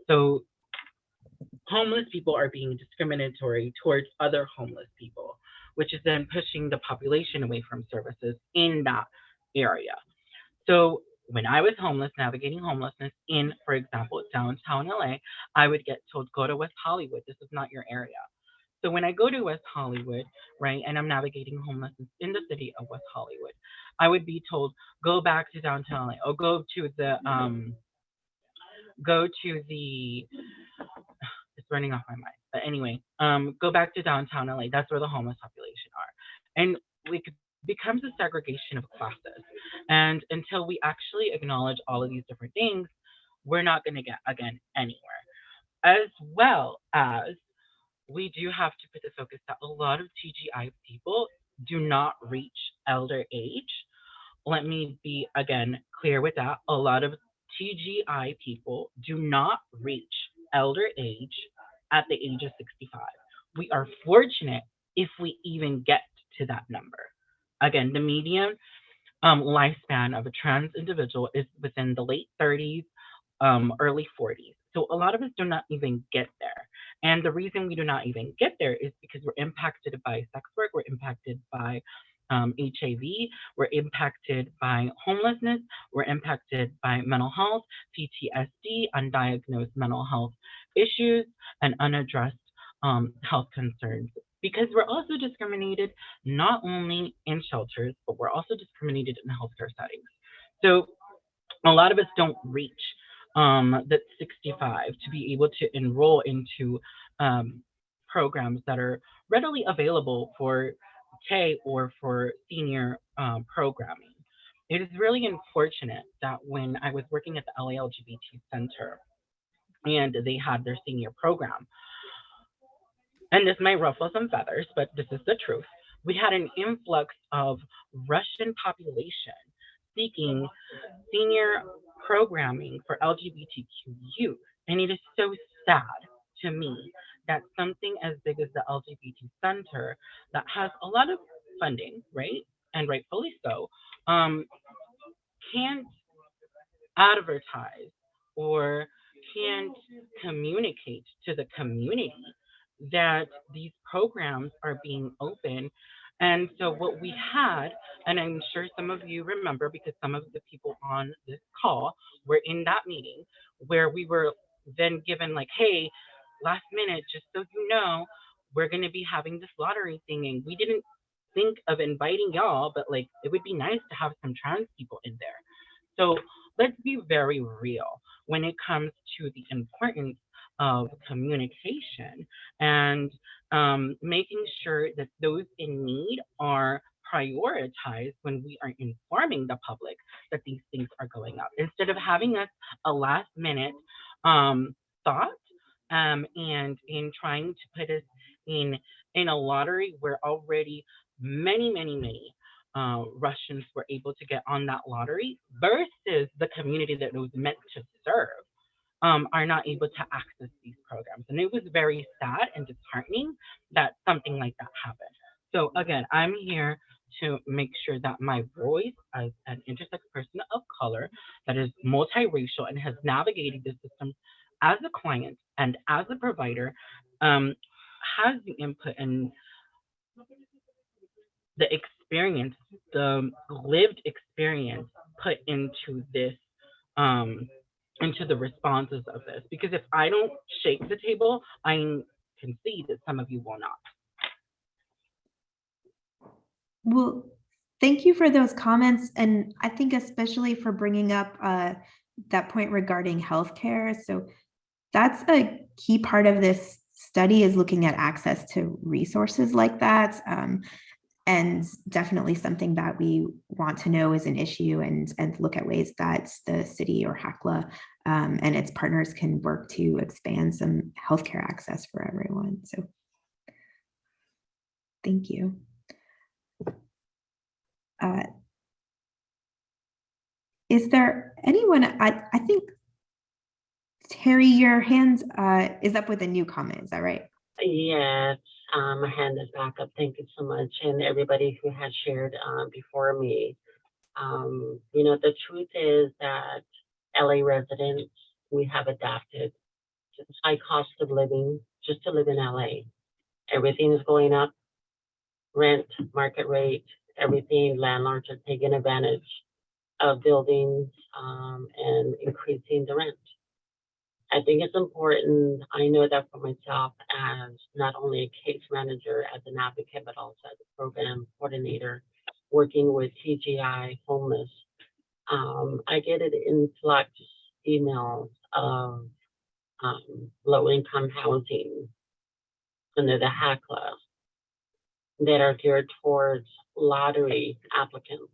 So homeless people are being discriminatory towards other homeless people, which is then pushing the population away from services in that area. So when I was homeless, navigating homelessness in, for example, downtown LA, I would get told, go to West Hollywood. This is not your area. So when I go to West Hollywood, right, and I'm navigating homelessness in the city of West Hollywood, I would be told, go back to downtown LA, or go to the it's running off my mind. But anyway, go back to downtown LA. That's where the homeless population are. And becomes a segregation of classes. And until we actually acknowledge all of these different things, we're not going to get, again, anywhere. As well as we do have to put the focus that a lot of TGI people do not reach elder age. Let me be, again, clear with that. A lot of TGI people do not reach elder age at the age of 65. We are fortunate if we even get to that number. Again, the median lifespan of a trans individual is within the late 30s, early 40s. So a lot of us do not even get there. And the reason we do not even get there is because we're impacted by sex work, we're impacted by HIV, we're impacted by homelessness, we're impacted by mental health, PTSD, undiagnosed mental health issues, and unaddressed health concerns. Because we're also discriminated not only in shelters, but we're also discriminated in healthcare settings. So a lot of us don't reach that 65 to be able to enroll into programs that are readily available for K or for senior programming. It is really unfortunate that when I was working at the LA LGBT Center and they had their senior program, and this might ruffle some feathers, but this is the truth, we had an influx of Russian population seeking senior programming for LGBTQ youth. And it is so sad to me that something as big as the LGBT Center that has a lot of funding, right, and rightfully so, can't advertise or can't communicate to the community that these programs are being open. And so what we had, and I'm sure some of you remember because some of the people on this call were in that meeting, where we were then given like, hey, last minute, just so you know, we're going to be having this lottery thing, and we didn't think of inviting y'all, but like it would be nice to have some trans people in there. So let's be very real when it comes to the importance of communication and making sure that those in need are prioritized when we are informing the public that these things are going up, instead of having us a last minute thought and in trying to put us in a lottery where already many Russians were able to get on that lottery versus the community that it was meant to serve are not able to access these programs. And it was very sad and disheartening that something like that happened. So again, I'm here to make sure that my voice as an intersex person of color that is multiracial and has navigated the system as a client and as a provider has the input and the experience, the lived experience put into this, into the responses of this. Because if I don't shake the table, I can see that some of you will not. Well, thank you for those comments. And I think especially for bringing up that point regarding healthcare. So that's a key part of this study, is looking at access to resources like that. And definitely something that we want to know is an issue, and look at ways that the city or HACLA and its partners can work to expand some healthcare access for everyone. So thank you. Is there anyone, I think, Terry, your hand is up with a new comment, is that right? Yes, my hand is back up. Thank you so much. And everybody who has shared before me. You know, the truth is that LA residents, we have adapted to the high cost of living just to live in LA. Everything is going up, rent, market rate, everything. Landlords are taking advantage of buildings and increasing the rent. I think it's important. I know that for myself, as not only a case manager, as an advocate, but also as a program coordinator, working with TGI homeless, I get an influx emails of low-income housing under the HACLA that are geared towards lottery applicants.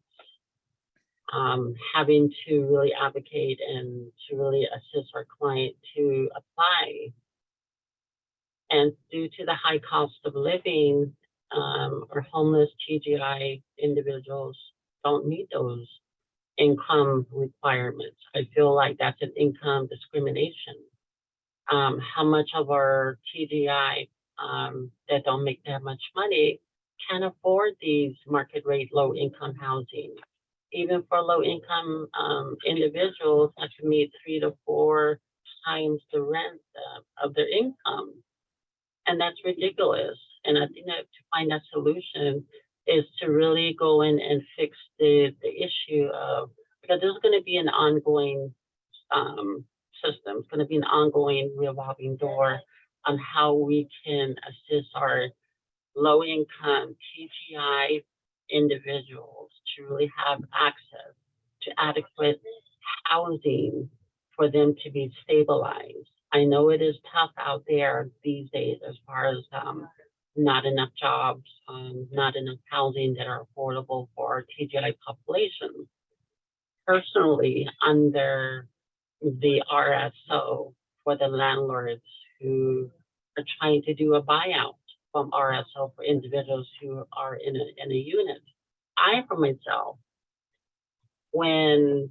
Having to really advocate and to really assist our client to apply. And due to the high cost of living, our homeless TGI individuals don't meet those income requirements. I feel like that's an income discrimination. How much of our TGI that don't make that much money can afford these market rate low income housing? Even for low income individuals, have to meet 3 to 4 times the rent of their income. And that's ridiculous. And I think that to find that solution is to really go in and fix the issue of, because there's going to be an ongoing system. It's going to be an ongoing revolving door on how we can assist our low income TGI individuals to really have access to adequate housing for them to be stabilized. I know it is tough out there these days as far as not enough jobs, not enough housing that are affordable for our TGI population. Personally, under the RSO for the landlords who are trying to do a buyout from RSO for individuals who are in a unit. I, for myself, when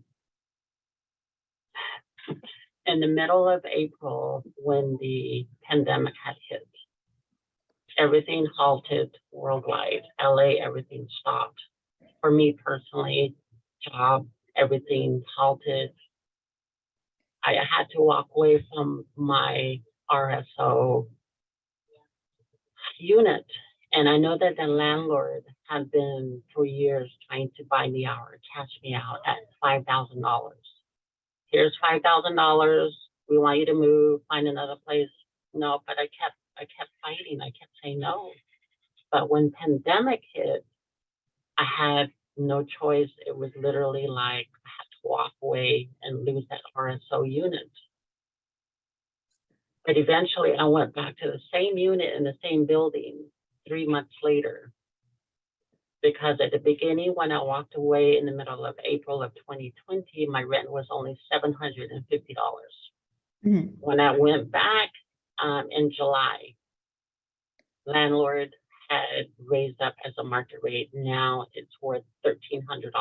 in the middle of April, when the pandemic had hit, everything halted worldwide. LA, everything stopped. For me personally, job, everything halted. I had to walk away from my RSO unit. And I know that the landlord had been for years trying to buy me out or cash me out at $5,000. Here's $5,000. We want you to move, find another place. No, but I kept fighting. I kept saying no. But when pandemic hit, I had no choice. It was literally like I had to walk away and lose that RSO unit. But eventually I went back to the same unit in the same building 3 months later. Because at the beginning, when I walked away in the middle of April of 2020, my rent was only $750. Mm-hmm. When I went back in July, landlord had raised up as a market rate. Now it's worth $1,300.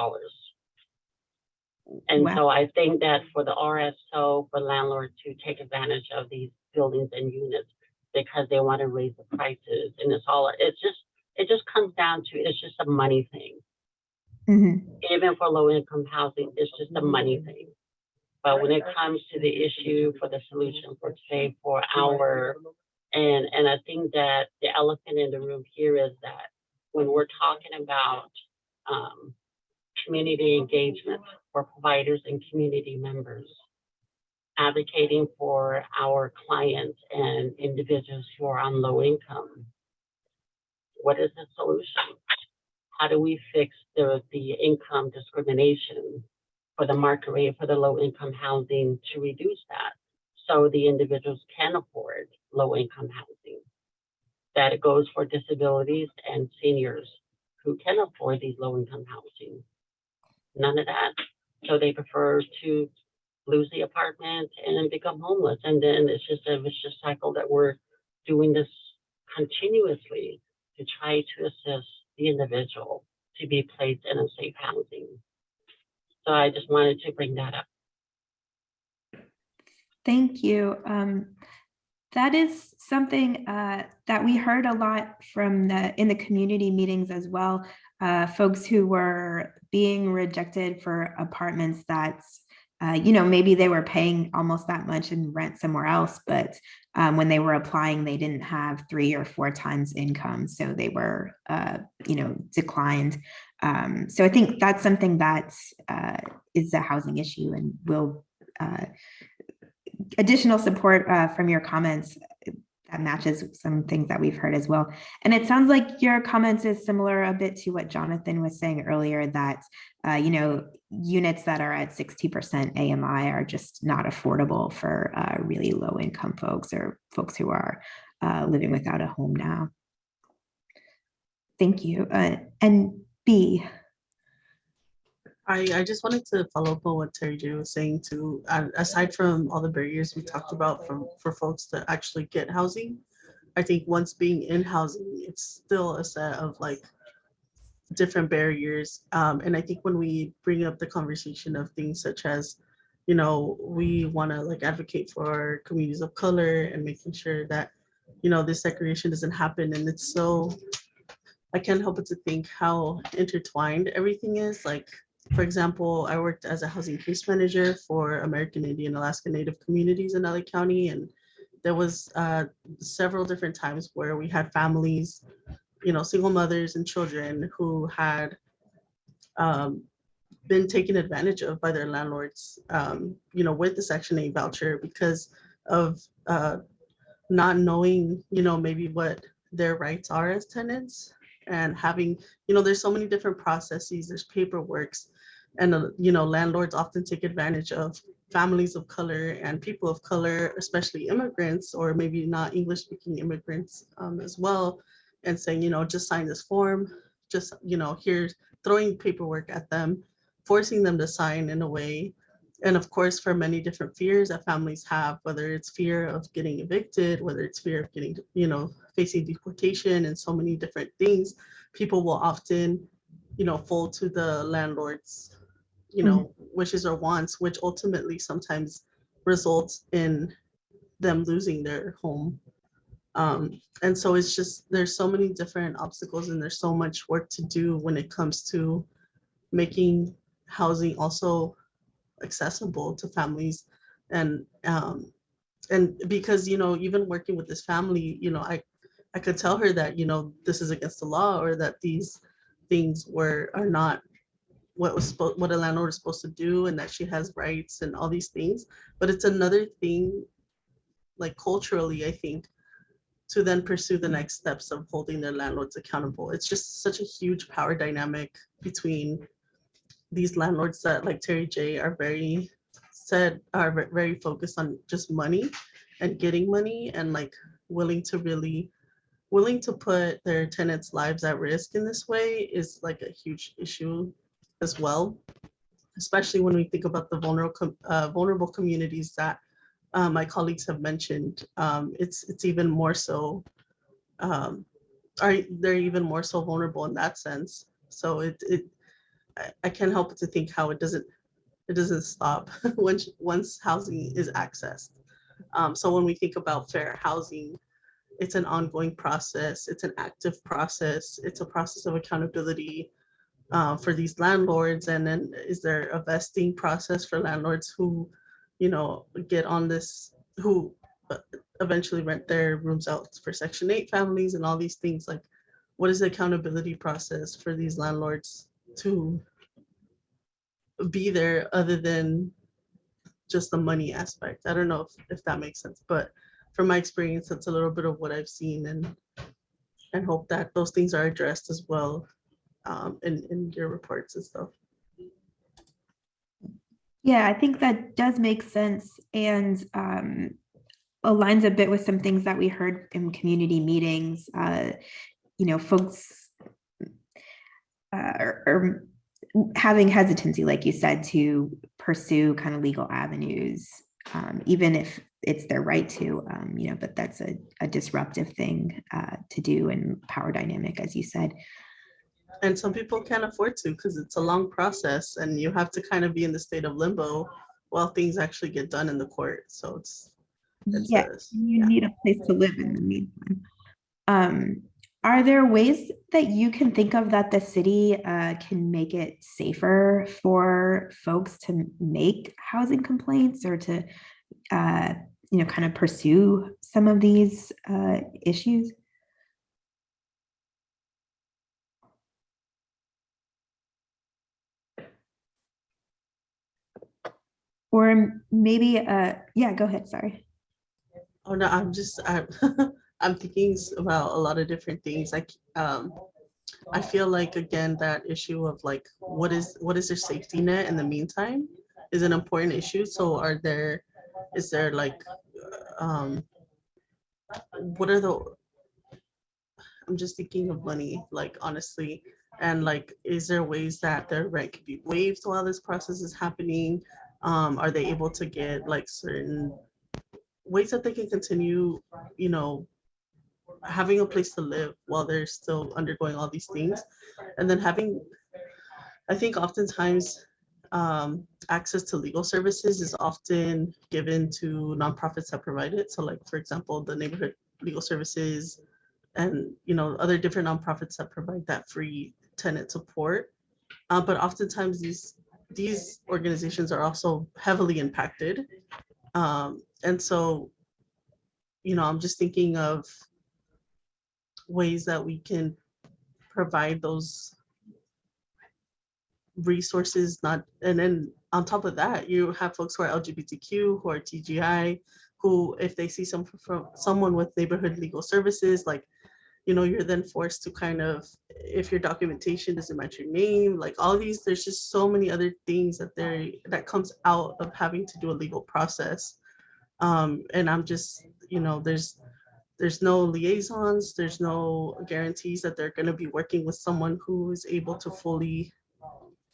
And wow. So I think that for the RSO, for landlords to take advantage of these buildings and units because they want to raise the prices, and it just comes down to, it's just a money thing. Even for low-income housing, it's just a money thing. But when it comes to the issue for the solution for today, for our, and I think that the elephant in the room here is that when we're talking about community engagement for providers and community members, advocating for our clients and individuals who are on low income, what is the solution? How do we fix the income discrimination for the market rate for the low income housing to reduce that so the individuals can afford low income housing? That it goes for disabilities and seniors who can afford these low income housing. None of that. So they prefer to lose the apartment and become homeless. And then it's just a vicious cycle that we're doing this continuously to try to assist the individual to be placed in a safe housing. So I just wanted to bring that up. Thank you. That is something that we heard a lot from in the community meetings as well. Folks who were being rejected for apartments that's, maybe they were paying almost that much in rent somewhere else, but when they were applying, they didn't have 3 or 4 times income. So they were, declined. So I think that's something that is a housing issue and will additional support from your comments that matches some things that we've heard as well. And it sounds like your comments is similar a bit to what Jonathan was saying earlier, that, units that are at 60% AMI are just not affordable for really low income folks or folks who are living without a home now. Thank you. And B. I just wanted to follow up on what Terry J was saying too. Aside from all the barriers we talked about for folks to actually get housing, I think once being in housing, it's still a set of like different barriers. And I think when we bring up the conversation of things such as, we want to like advocate for communities of color and making sure that, this segregation doesn't happen. And it's so, I can't help but to think how intertwined everything is. Like, for example, I worked as a housing case manager for American Indian Alaska Native communities in LA County. And there was several different times where we had families, single mothers and children who had been taken advantage of by their landlords, with the Section 8 voucher because of not knowing, maybe what their rights are as tenants and having, there's so many different processes, there's paperwork, and, landlords often take advantage of families of color and people of color, especially immigrants or maybe not English speaking immigrants as well, and saying, just sign this form, just, here's throwing paperwork at them, forcing them to sign in a way. And of course, for many different fears that families have, whether it's fear of getting evicted, whether it's fear of getting, facing deportation and so many different things, people will often, fold to the landlord's, wishes or wants, which ultimately sometimes results in them losing their home. And so it's just, there's so many different obstacles and there's so much work to do when it comes to making housing also accessible to families. And because, even working with this family, I could tell her that, this is against the law or that these things are not what a landlord is supposed to do and that she has rights and all these things. But it's another thing, like culturally, I think, to then pursue the next steps of holding their landlords accountable. It's just such a huge power dynamic between these landlords that, like Terry J, are very focused on just money and getting money and like willing to put their tenants' lives at risk in this way is like a huge issue as well, especially when we think about the vulnerable communities that my colleagues have mentioned. It's even more so, they're even more so vulnerable in that sense. So I can't help but to think how it doesn't stop once housing is accessed. So when we think about fair housing, it's an ongoing process. It's an active process. It's a process of accountability. for these landlords? And then is there a vesting process for landlords who, get on this, who eventually rent their rooms out for Section 8 families and all these things? Like, what is the accountability process for these landlords to be there other than just the money aspect? I don't know if that makes sense, but from my experience, that's a little bit of what I've seen, and hope that those things are addressed as well in your reports and stuff. Yeah, I think that does make sense, and aligns a bit with some things that we heard in community meetings. Folks are having hesitancy, like you said, to pursue kind of legal avenues, even if it's their right to, but that's a disruptive thing to do, and power dynamic, as you said. And some people can't afford to because it's a long process, and you have to kind of be in the state of limbo while things actually get done in the court. So it's you need a place to live in the meantime. Are there ways that you can think of that the city can make it safer for folks to make housing complaints, or to kind of pursue some of these issues? Or maybe, yeah, go ahead, sorry. Oh no, I'm thinking about a lot of different things. Like, I feel like, again, that issue of like, what is their safety net in the meantime is an important issue. So is there like, what are the, I'm just thinking of money, like, honestly, and like, is there ways that their rent could be waived while this process is happening? Are they able to get like certain ways that they can continue, having a place to live while they're still undergoing all these things? And then I think oftentimes access to legal services is often given to nonprofits that provide it. So like, for example, the neighborhood legal services and, other different nonprofits that provide that free tenant support. But oftentimes these organizations are also heavily impacted. And so, I'm just thinking of ways that we can provide those resources, and then on top of that, you have folks who are LGBTQ, who are TGI, who, if they see someone with neighborhood legal services, like, you're then forced to kind of, if your documentation doesn't match your name, like all these, there's just so many other things that comes out of having to do a legal process. And I'm just, there's no liaisons, there's no guarantees that they're going to be working with someone who is able to fully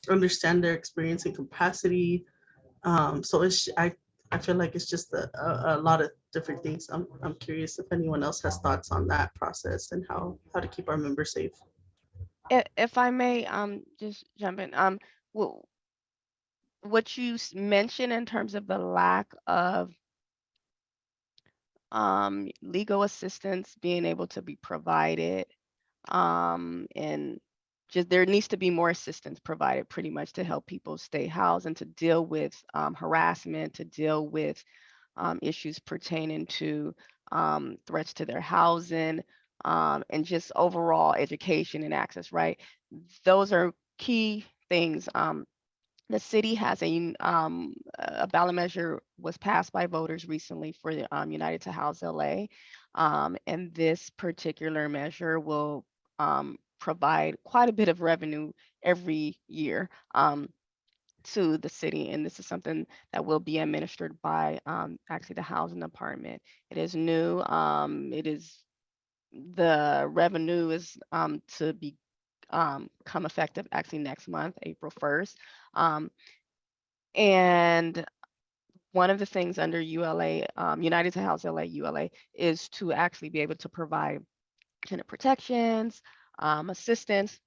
understand their experience and capacity. So I feel like it's just a lot of different things. I'm curious if anyone else has thoughts on that process and how to keep our members safe. If I may, just jump in. What you mentioned in terms of the lack of legal assistance being able to be provided, and just there needs to be more assistance provided pretty much to help people stay housed and to deal with harassment, to deal with issues pertaining to threats to their housing, and just overall education and access, right? Those are key things. The city has a ballot measure was passed by voters recently for the United to House LA. And this particular measure will provide quite a bit of revenue every year to the city. And this is something that will be administered by actually the housing department. It is new. The revenue is to be come effective actually next month, April 1st. And one of the things under ULA, United to House LA, ULA, is to actually be able to provide tenant protections, assistance,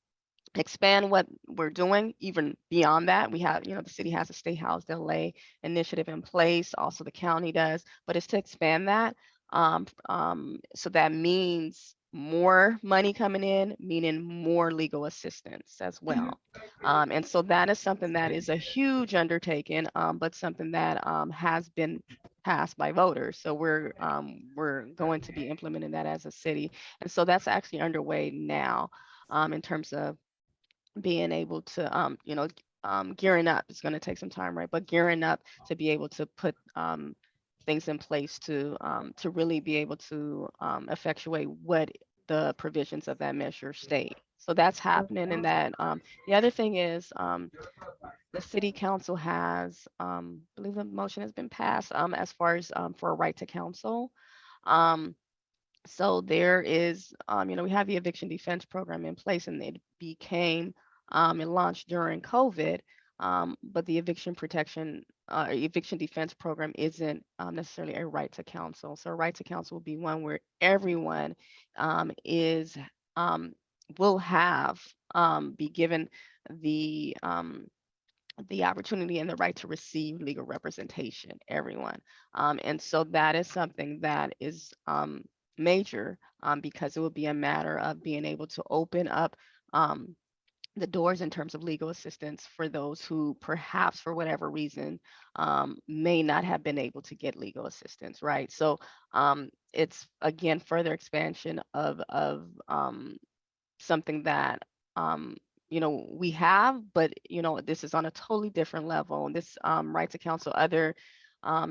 expand what we're doing even beyond that. We have, the city has a Stay Housed LA initiative in place, also the county does, but it's to expand that. So that means more money coming in, meaning more legal assistance as well. And so that is something that is a huge undertaking, but something that has been passed by voters. So we're going to be implementing that as a city. And so that's actually underway now, in terms of being able to, gearing up. It's going to take some time, right? But gearing up to be able to put things in place to really be able to effectuate what the provisions of that measure state. So that's happening. And that the other thing is, the city council has, I believe the motion has been passed, as far as for a right to counsel. So there is, we have the eviction defense program in place, and it became, it launched during COVID, but the eviction protection, eviction defense program isn't necessarily a right to counsel. So a right to counsel will be one where everyone is, will have, be given the opportunity and the right to receive legal representation, everyone. And so that is something that is major, because it will be a matter of being able to open up the doors in terms of legal assistance for those who perhaps for whatever reason may not have been able to get legal assistance, right? So it's again further expansion of something that we have, but this is on a totally different level. And this right to counsel, other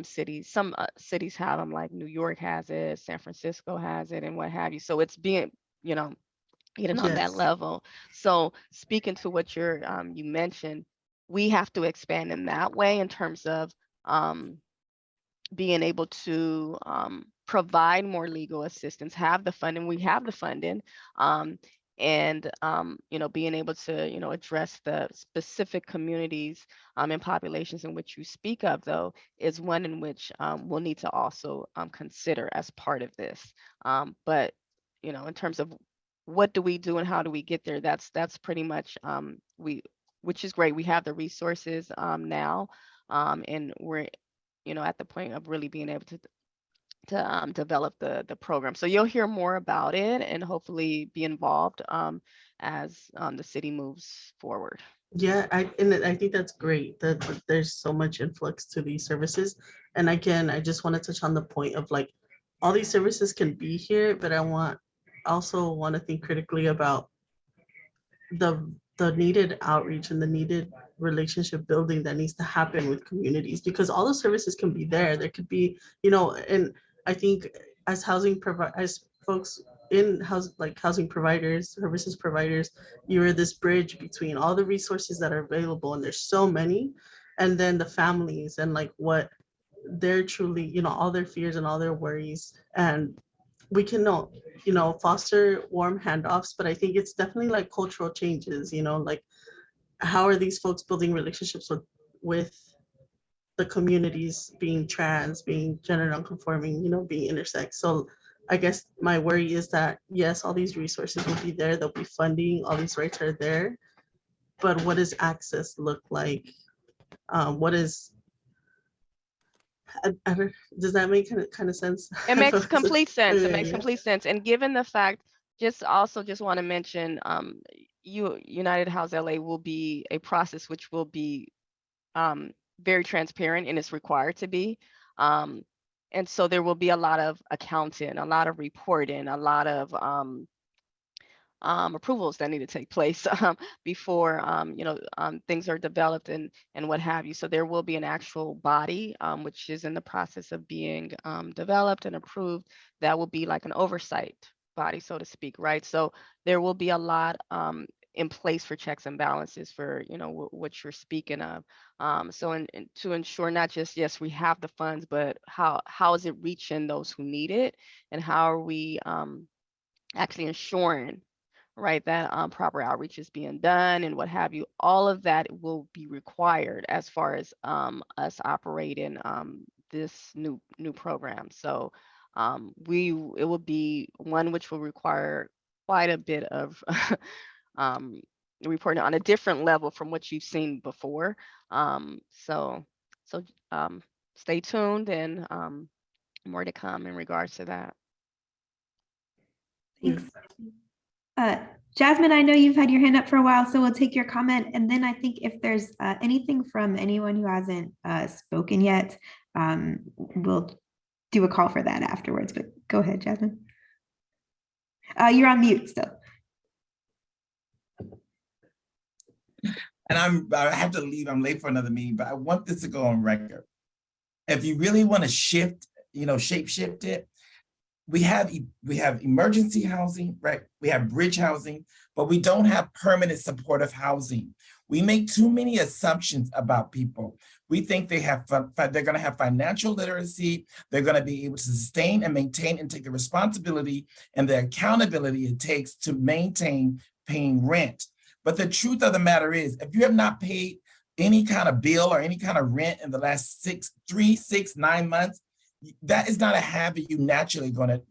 cities, some cities have them, like New York has it, San Francisco has it, and what have you. So it's being, getting on that Yes. level. So speaking to what you mentioned, we have to expand in that way in terms of being able to provide more legal assistance, have the funding. We have the funding, and being able to address the specific communities and populations in which you speak of, though, is one in which we'll need to also consider as part of this. But in terms of what do we do and how do we get there, that's pretty much which is great. We have the resources now, and we're at the point of really being able to develop the program. So you'll hear more about it and hopefully be involved as the city moves forward. Yeah, I think that's great that there's so much influx to these services. And again, I just want to touch on the point of like all these services can be here, but also want to think critically about the needed outreach and the needed relationship building that needs to happen with communities, because all the services can be there. There could be, and I think as as folks in housing providers, services providers, you're this bridge between all the resources that are available, and there's so many, and then the families and like what they're truly, all their fears and all their worries. And we can foster warm handoffs, but I think it's definitely like cultural changes, like how are these folks building relationships with the communities, being trans, being gender nonconforming, being intersex. So I guess my worry is that yes, all these resources will be there, there'll be funding, all these rights are there, but what does access look like? What is does that make kind of sense? It makes complete sense. It makes Yeah. complete sense. And given the fact, just want to mention, United House LA will be a process which will be very transparent, and it's required to be. And so there will be a lot of accounting, a lot of reporting, a lot of approvals that need to take place before things are developed and what have you. So there will be an actual body which is in the process of being developed and approved. That will be like an oversight body, so to speak, right? So there will be a lot in place for checks and balances for what you're speaking of. So to ensure not just yes we have the funds, but how is it reaching those who need it, and how are we actually ensuring, right, that proper outreach is being done and what have you. All of that will be required as far as us operating this new program. So it will be one which will require quite a bit of reporting on a different level from what you've seen before. So stay tuned, and more to come in regards to that. Thanks. Jasmine, I know you've had your hand up for a while, so we'll take your comment. And then I think if there's anything from anyone who hasn't spoken yet, we'll do a call for that afterwards. But go ahead, Jasmine. You're on mute still. And I have to leave. I'm late for another meeting, but I want this to go on record. If you really want to shift, shape shift it, we have emergency housing, right? We have bridge housing, but we don't have permanent supportive housing. We make too many assumptions about people. We think they're going to have financial literacy. They're going to be able to sustain and maintain and take the responsibility and the accountability it takes to maintain paying rent. But the truth of the matter is, if you have not paid any kind of bill or any kind of rent in the last 3, 6, 9 months, that is not a habit you're naturally going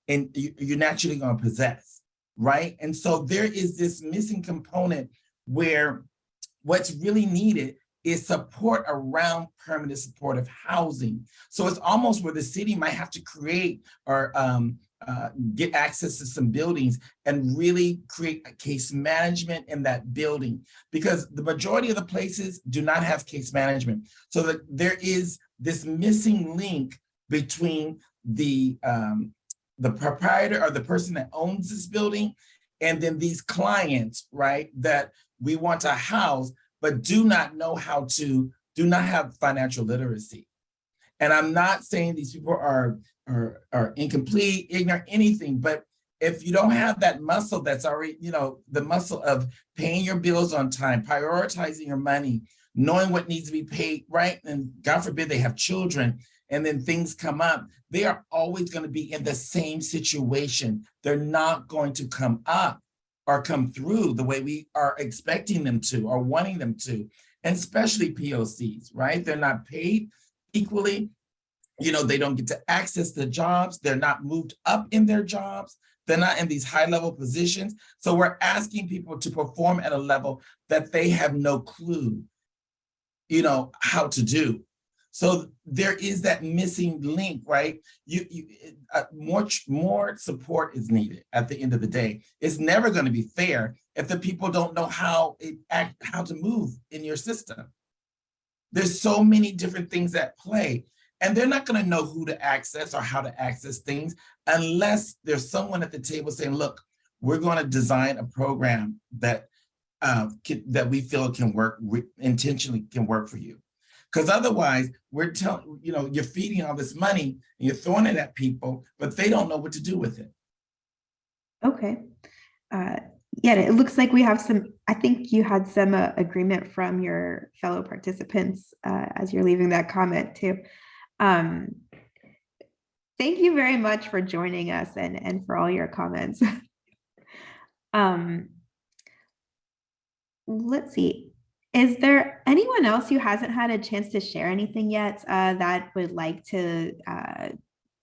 to possess, right? And so there is this missing component where what's really needed is support around permanent supportive housing. So it's almost where the city might have to create or get access to some buildings and really create a case management in that building, because the majority of the places do not have case management. So that there is this missing link between the proprietor or the person that owns this building and then these clients, right, that we want to house, but do not have financial literacy. And I'm not saying these people are incomplete, ignorant, anything, but if you don't have that muscle that's already, the muscle of paying your bills on time, prioritizing your money, knowing what needs to be paid, right? And God forbid they have children and then things come up, they are always going to be in the same situation. They're not going to come up or come through the way we are expecting them to or wanting them to, and especially POCs, right? They're not paid equally. They don't get to access the jobs. They're not moved up in their jobs. They're not in these high-level positions. So we're asking people to perform at a level that they have no clue, how to do. So there is that missing link, right? More support is needed at the end of the day. It's never going to be fair if the people don't know how to move in your system. There's so many different things at play. And they're not going to know who to access or how to access things unless there's someone at the table saying, look, we're going to design a program that we feel can work, intentionally can work for you. Because otherwise, we're telling, you're feeding all this money and you're throwing it at people, but they don't know what to do with it. Okay. Yeah, it looks like we have I think you had some agreement from your fellow participants as you're leaving that comment too. Thank you very much for joining us and for all your comments. Let's see. Is there anyone else who hasn't had a chance to share anything yet that would like to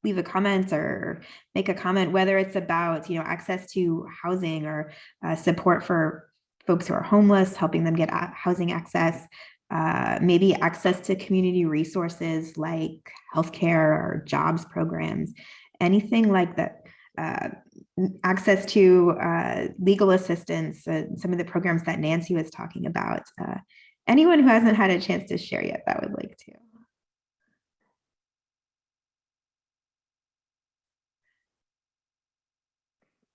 leave a comment or make a comment, whether it's about access to housing or support for folks who are homeless, helping them get housing access, maybe access to community resources like healthcare or jobs programs, anything like that, access to legal assistance, some of the programs that Nancy was talking about. Anyone who hasn't had a chance to share yet that would like to.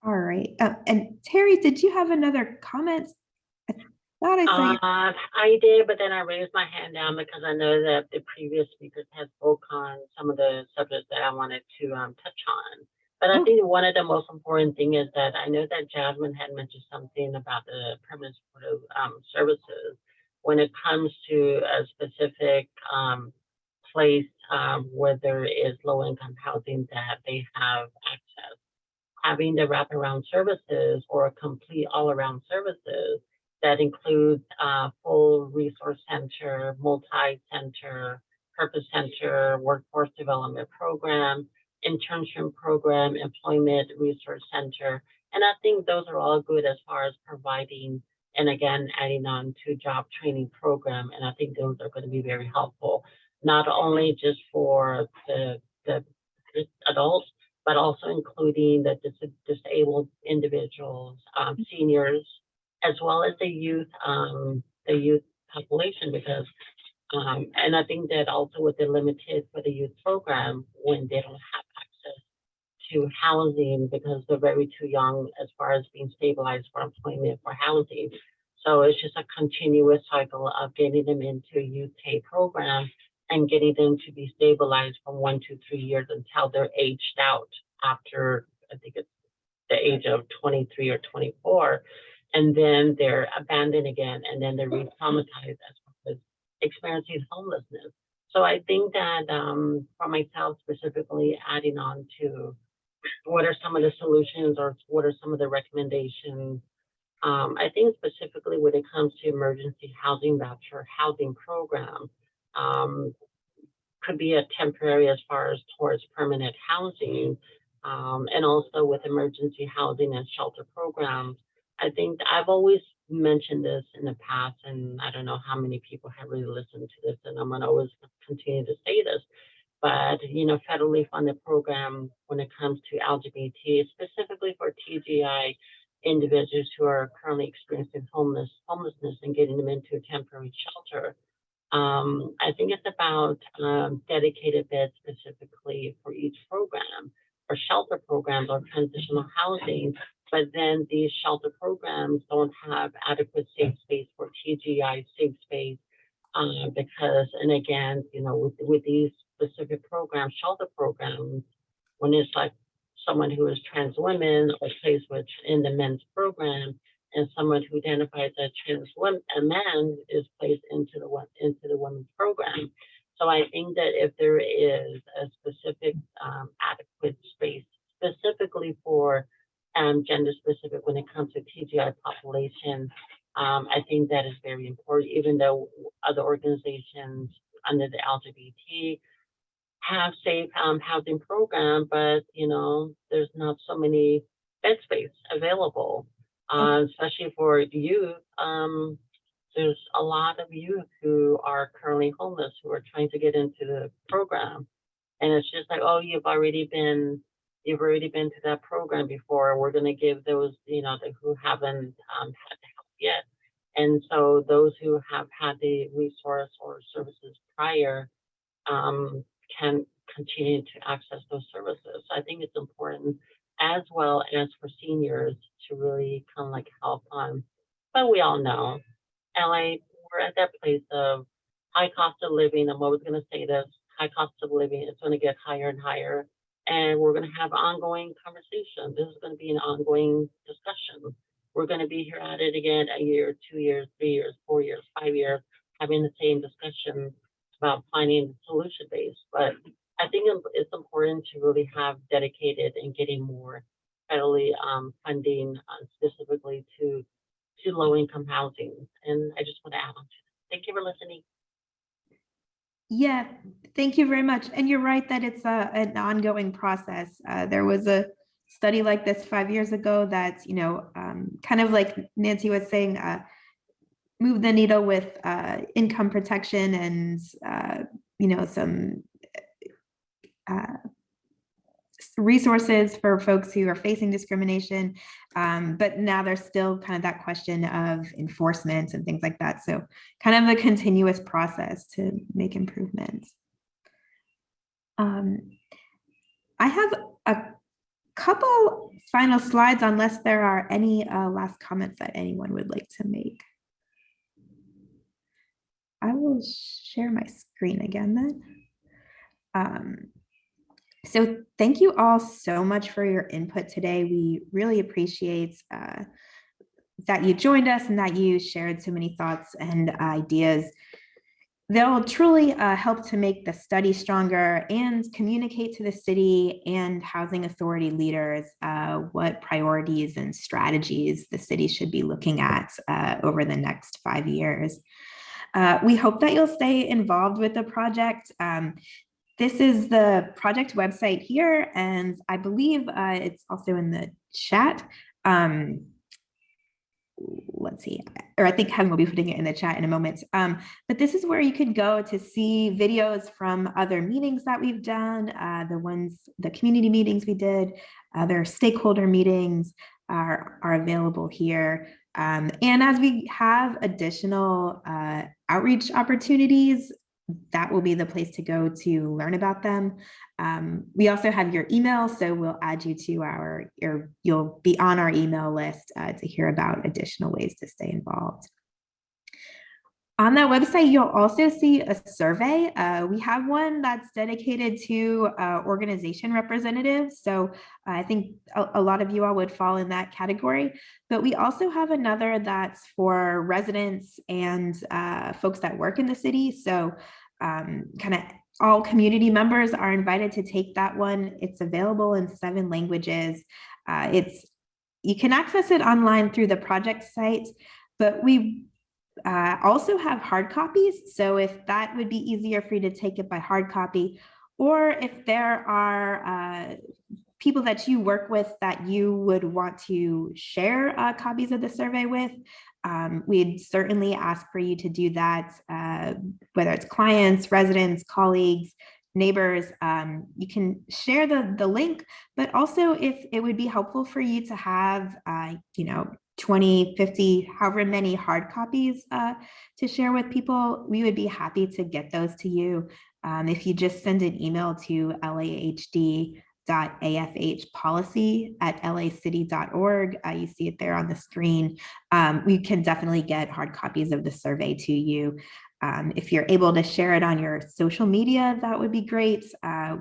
All right. And Terry, did you have another comment? I thought I saw you. I did, but then I raised my hand down because I know that the previous speakers had spoke on some of the subjects that I wanted to touch on. But I think one of the most important thing is that I know that Jasmine had mentioned something about the permanent supportive services when it comes to a specific place where there is low-income housing that they have access. Having the wraparound services or complete all-around services that includes full resource center, multi-center, purpose center, workforce development program, internship program, employment resource center. And I think those are all good as far as providing, and again, adding on to job training program. And I think those are going to be very helpful, not only just for the adults, but also including the disabled individuals, seniors, as well as the youth population, because and I think that also with the limited for the youth program, when they don't have access to housing because they're very too young as far as being stabilized for employment for housing. So it's just a continuous cycle of getting them into a youth pay program and getting them to be stabilized from 1 to 3 years until they're aged out after, I think it's the age of 23 or 24. And then they're abandoned again, and then they're re-traumatized as well as experiencing homelessness. So I think that for myself specifically, adding on to what are some of the solutions or what are some of the recommendations, I think specifically when it comes to emergency housing voucher housing program, could be a temporary as far as towards permanent housing, and also with emergency housing and shelter programs. I think I've always mentioned this in the past, and I don't know how many people have really listened to this, and I'm gonna always continue to say this, but you know, federally funded program when it comes to LGBT, specifically for TGI individuals who are currently experiencing homelessness and getting them into a temporary shelter. I think it's about dedicated beds specifically for each program, or shelter programs or transitional housing, but then these shelter programs don't have adequate safe space for TGI safe space because, and again, you know, with these specific programs, shelter programs, when it's like someone who is trans women or placed with in the men's program, and someone who identifies as trans woman, a man is placed into the women's program. So I think that if there is a specific adequate space specifically for gender specific when it comes to TGI population, I think that is very important, even though other organizations under the LGBT have safe housing program, but you know, there's not so many bed space available, especially for youth. There's a lot of youth who are currently homeless who are trying to get into the program, and it's just like, oh, you've already been to that program before. We're going to give those, you know, who haven't had the help yet, and so those who have had the resource or services prior can continue to access those services. So I think it's important, as well as for seniors, to really kind of like help on. But we all know, LA, we're at that place of high cost of living. I'm always going to say this: high cost of living is going to get higher and higher, and we're going to have ongoing conversation. This is going to be an ongoing discussion. We're going to be here at it again, a year, 2 years, 3 years, 4 years, 5 years, having the same discussion about finding the solution base. But I think it's important to really have dedicated and getting more federally funding specifically to low-income housing. And I just want to add on to that. Thank you for listening. Yeah, thank you very much. And you're right that it's an ongoing process. There was a study like this 5 years ago that, you know, kind of like Nancy was saying, move the needle with income protection and, you know, some resources for folks who are facing discrimination. But now there's still kind of that question of enforcement and things like that. So kind of a continuous process to make improvements. I have a couple final slides, unless there are any last comments that anyone would like to make. I will share my screen again then. So thank you all so much for your input today. We really appreciate that you joined us and that you shared so many thoughts and ideas. They'll truly help to make the study stronger and communicate to the city and housing authority leaders what priorities and strategies the city should be looking at over the next 5 years. We hope that you'll stay involved with the project. This is the project website here, and I believe it's also in the chat. let's see, or I think Kevin will be putting it in the chat in a moment. But this is where you could go to see videos from other meetings that we've done, the community meetings we did, other stakeholder meetings are available here. And as we have additional outreach opportunities, that will be the place to go to learn about them. We also have your email, so we'll add you to you'll be on our email list to hear about additional ways to stay involved. On that website, you'll also see a survey. We have one that's dedicated to organization representatives. So I think a lot of you all would fall in that category. But we also have another that's for residents and folks that work in the city. So kind of all community members are invited to take that one. It's available in 7 languages. You can access it online through the project site, but we also have hard copies. So if that would be easier for you to take it by hard copy, or if there are people that you work with that you would want to share copies of the survey with, we'd certainly ask for you to do that, whether it's clients, residents, colleagues, neighbors. You can share the link, but also if it would be helpful for you to have 20, 50, however many hard copies to share with people, we would be happy to get those to you. If you just send an email to lahd.afhpolicy@lacity.org, you see it there on the screen. We can definitely get hard copies of the survey to you. If you're able to share it on your social media, that would be great.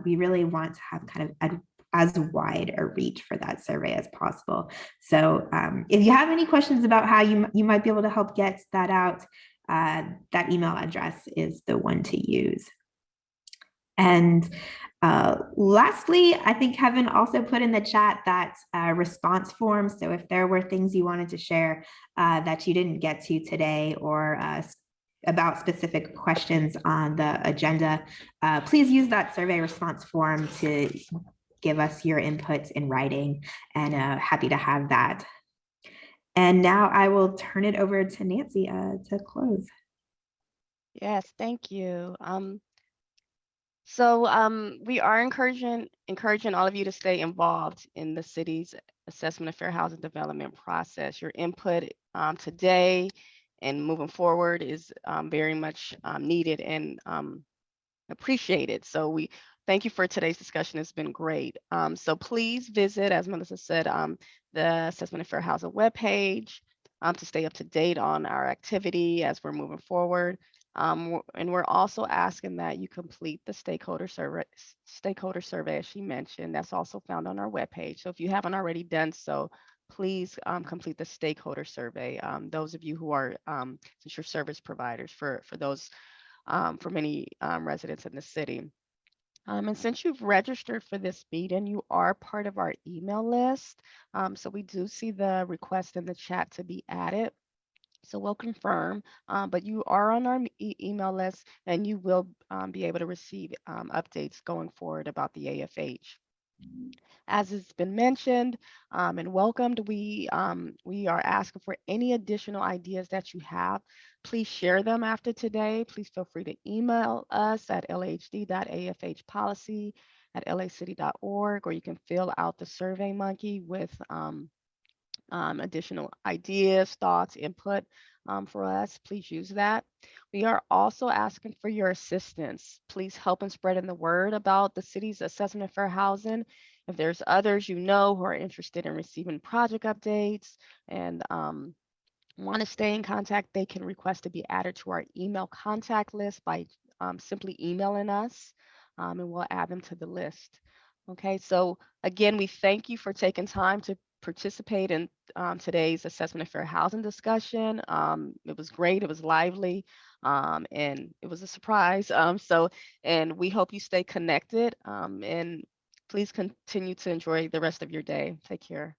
We really want to have kind of as wide a reach for that survey as possible. So if you have any questions about how you might be able to help get that out, that email address is the one to use. And lastly, I think Kevin also put in the chat that response form. So if there were things you wanted to share that you didn't get to today, or about specific questions on the agenda, please use that survey response form to give us your inputs in writing, and happy to have that. And now I will turn it over to Nancy to close. Yes, thank you. So we are encouraging all of you to stay involved in the city's assessment of fair housing development process. Your input today and moving forward is very much needed and appreciated. So we thank you for today's discussion. It's been great. So please visit, as Melissa said, the Assessment of Fair Housing webpage to stay up to date on our activity as we're moving forward. And we're also asking that you complete the stakeholder survey, as she mentioned. That's also found on our webpage. So if you haven't already done so, please complete the stakeholder survey. Those of you who are, since you're service providers for those, for many residents in the city. And since you've registered for this meeting, you are part of our email list. So we do see the request in the chat to be added. So we'll confirm, but you are on our email list, and you will be able to receive updates going forward about the AFH. As has been mentioned and welcomed, we are asking for any additional ideas that you have. Please share them after today. Please feel free to email us at lahd.afhpolicy@lacity.org, or you can fill out the Survey Monkey with additional ideas, thoughts, input for us. Please use that. We are also asking for your assistance. Please help in spreading the word about the city's assessment of fair housing. If there's others you know who are interested in receiving project updates and want to stay in contact, they can request to be added to our email contact list by simply emailing us, and we'll add them to the list. Okay, so again, we thank you for taking time to participate in today's assessment of fair housing discussion. It was great, it was lively, and it was a surprise. And we hope you stay connected, and please continue to enjoy the rest of your day. Take care.